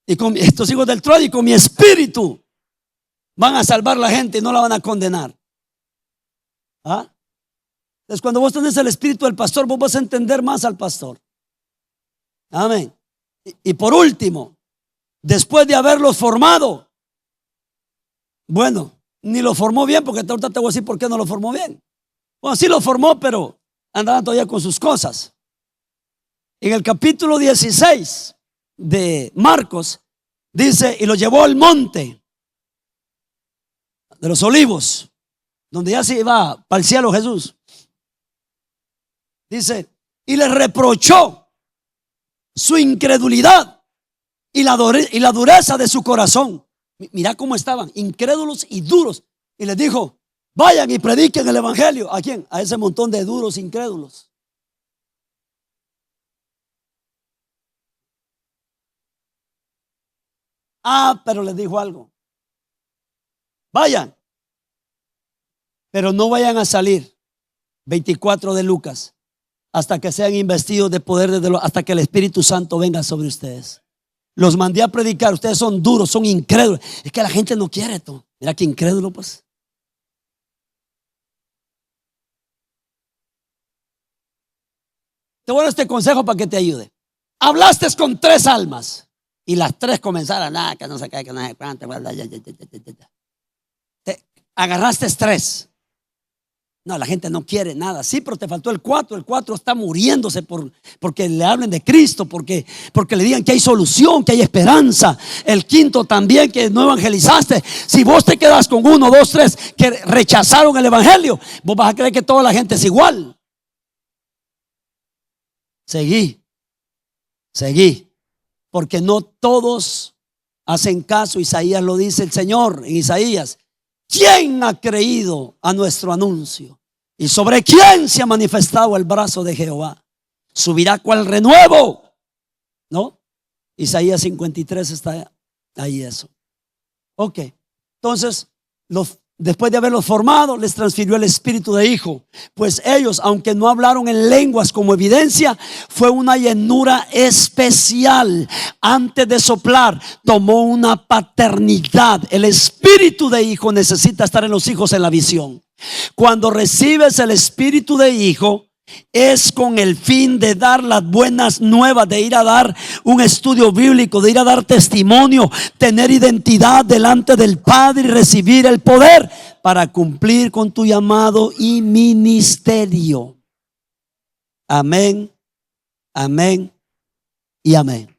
Y con estos hijos del trono y con mi espíritu van a salvar la gente y no la van a condenar. ¿Ah? Entonces, cuando vos tenés el espíritu del pastor, vos vas a entender más al pastor. Amén. Y por último, después de haberlos formado, bueno, ni lo formó bien, porque ahorita te voy a decir por qué no lo formó bien. Bueno, sí lo formó, pero andaban todavía con sus cosas. En el capítulo 16 de Marcos dice, y lo llevó al monte de los Olivos, donde ya se iba para el cielo Jesús. Dice, y le reprochó su incredulidad y la dureza de su corazón. Mira cómo estaban, incrédulos y duros. Y les dijo, vayan y prediquen el evangelio. ¿A quién? A ese montón de duros incrédulos. Pero les dijo algo. Vayan, pero no vayan a salir. 24 de Lucas. Hasta que sean investidos de poder hasta que el Espíritu Santo venga sobre ustedes. Los mandé a predicar. Ustedes son duros, son incrédulos. Es que la gente no quiere esto. Mira que incrédulo, pues. Te voy a dar este consejo para que te ayude. Hablaste con 3 almas y las 3 comenzaron, que no se cae, que no se cuánto. Te agarraste 3. No, la gente no quiere nada. Sí, pero te faltó el 4. El 4 está muriéndose porque le hablen de Cristo, porque le digan que hay solución, que hay esperanza. El 5 también, que no evangelizaste. Si vos te quedas con 1, 2, 3 que rechazaron el evangelio, vos vas a creer que toda la gente es igual. Seguí, porque no todos hacen caso. Isaías lo dice el Señor en Isaías. ¿Quién ha creído a nuestro anuncio? ¿Y sobre quién se ha manifestado el brazo de Jehová? ¿Subirá cual renuevo? ¿No? Isaías 53 está ahí eso. Ok, entonces después de haberlos formado, les transfirió el espíritu de hijo. Pues ellos, aunque no hablaron en lenguas como evidencia, fue una llenura especial. Antes de soplar, tomó una paternidad. El espíritu de hijo necesita estar en los hijos en la visión. Cuando recibes el espíritu de hijo, es con el fin de dar las buenas nuevas, de ir a dar un estudio bíblico, de ir a dar testimonio, tener identidad delante del Padre y recibir el poder para cumplir con tu llamado y ministerio. Amén, amén y amén.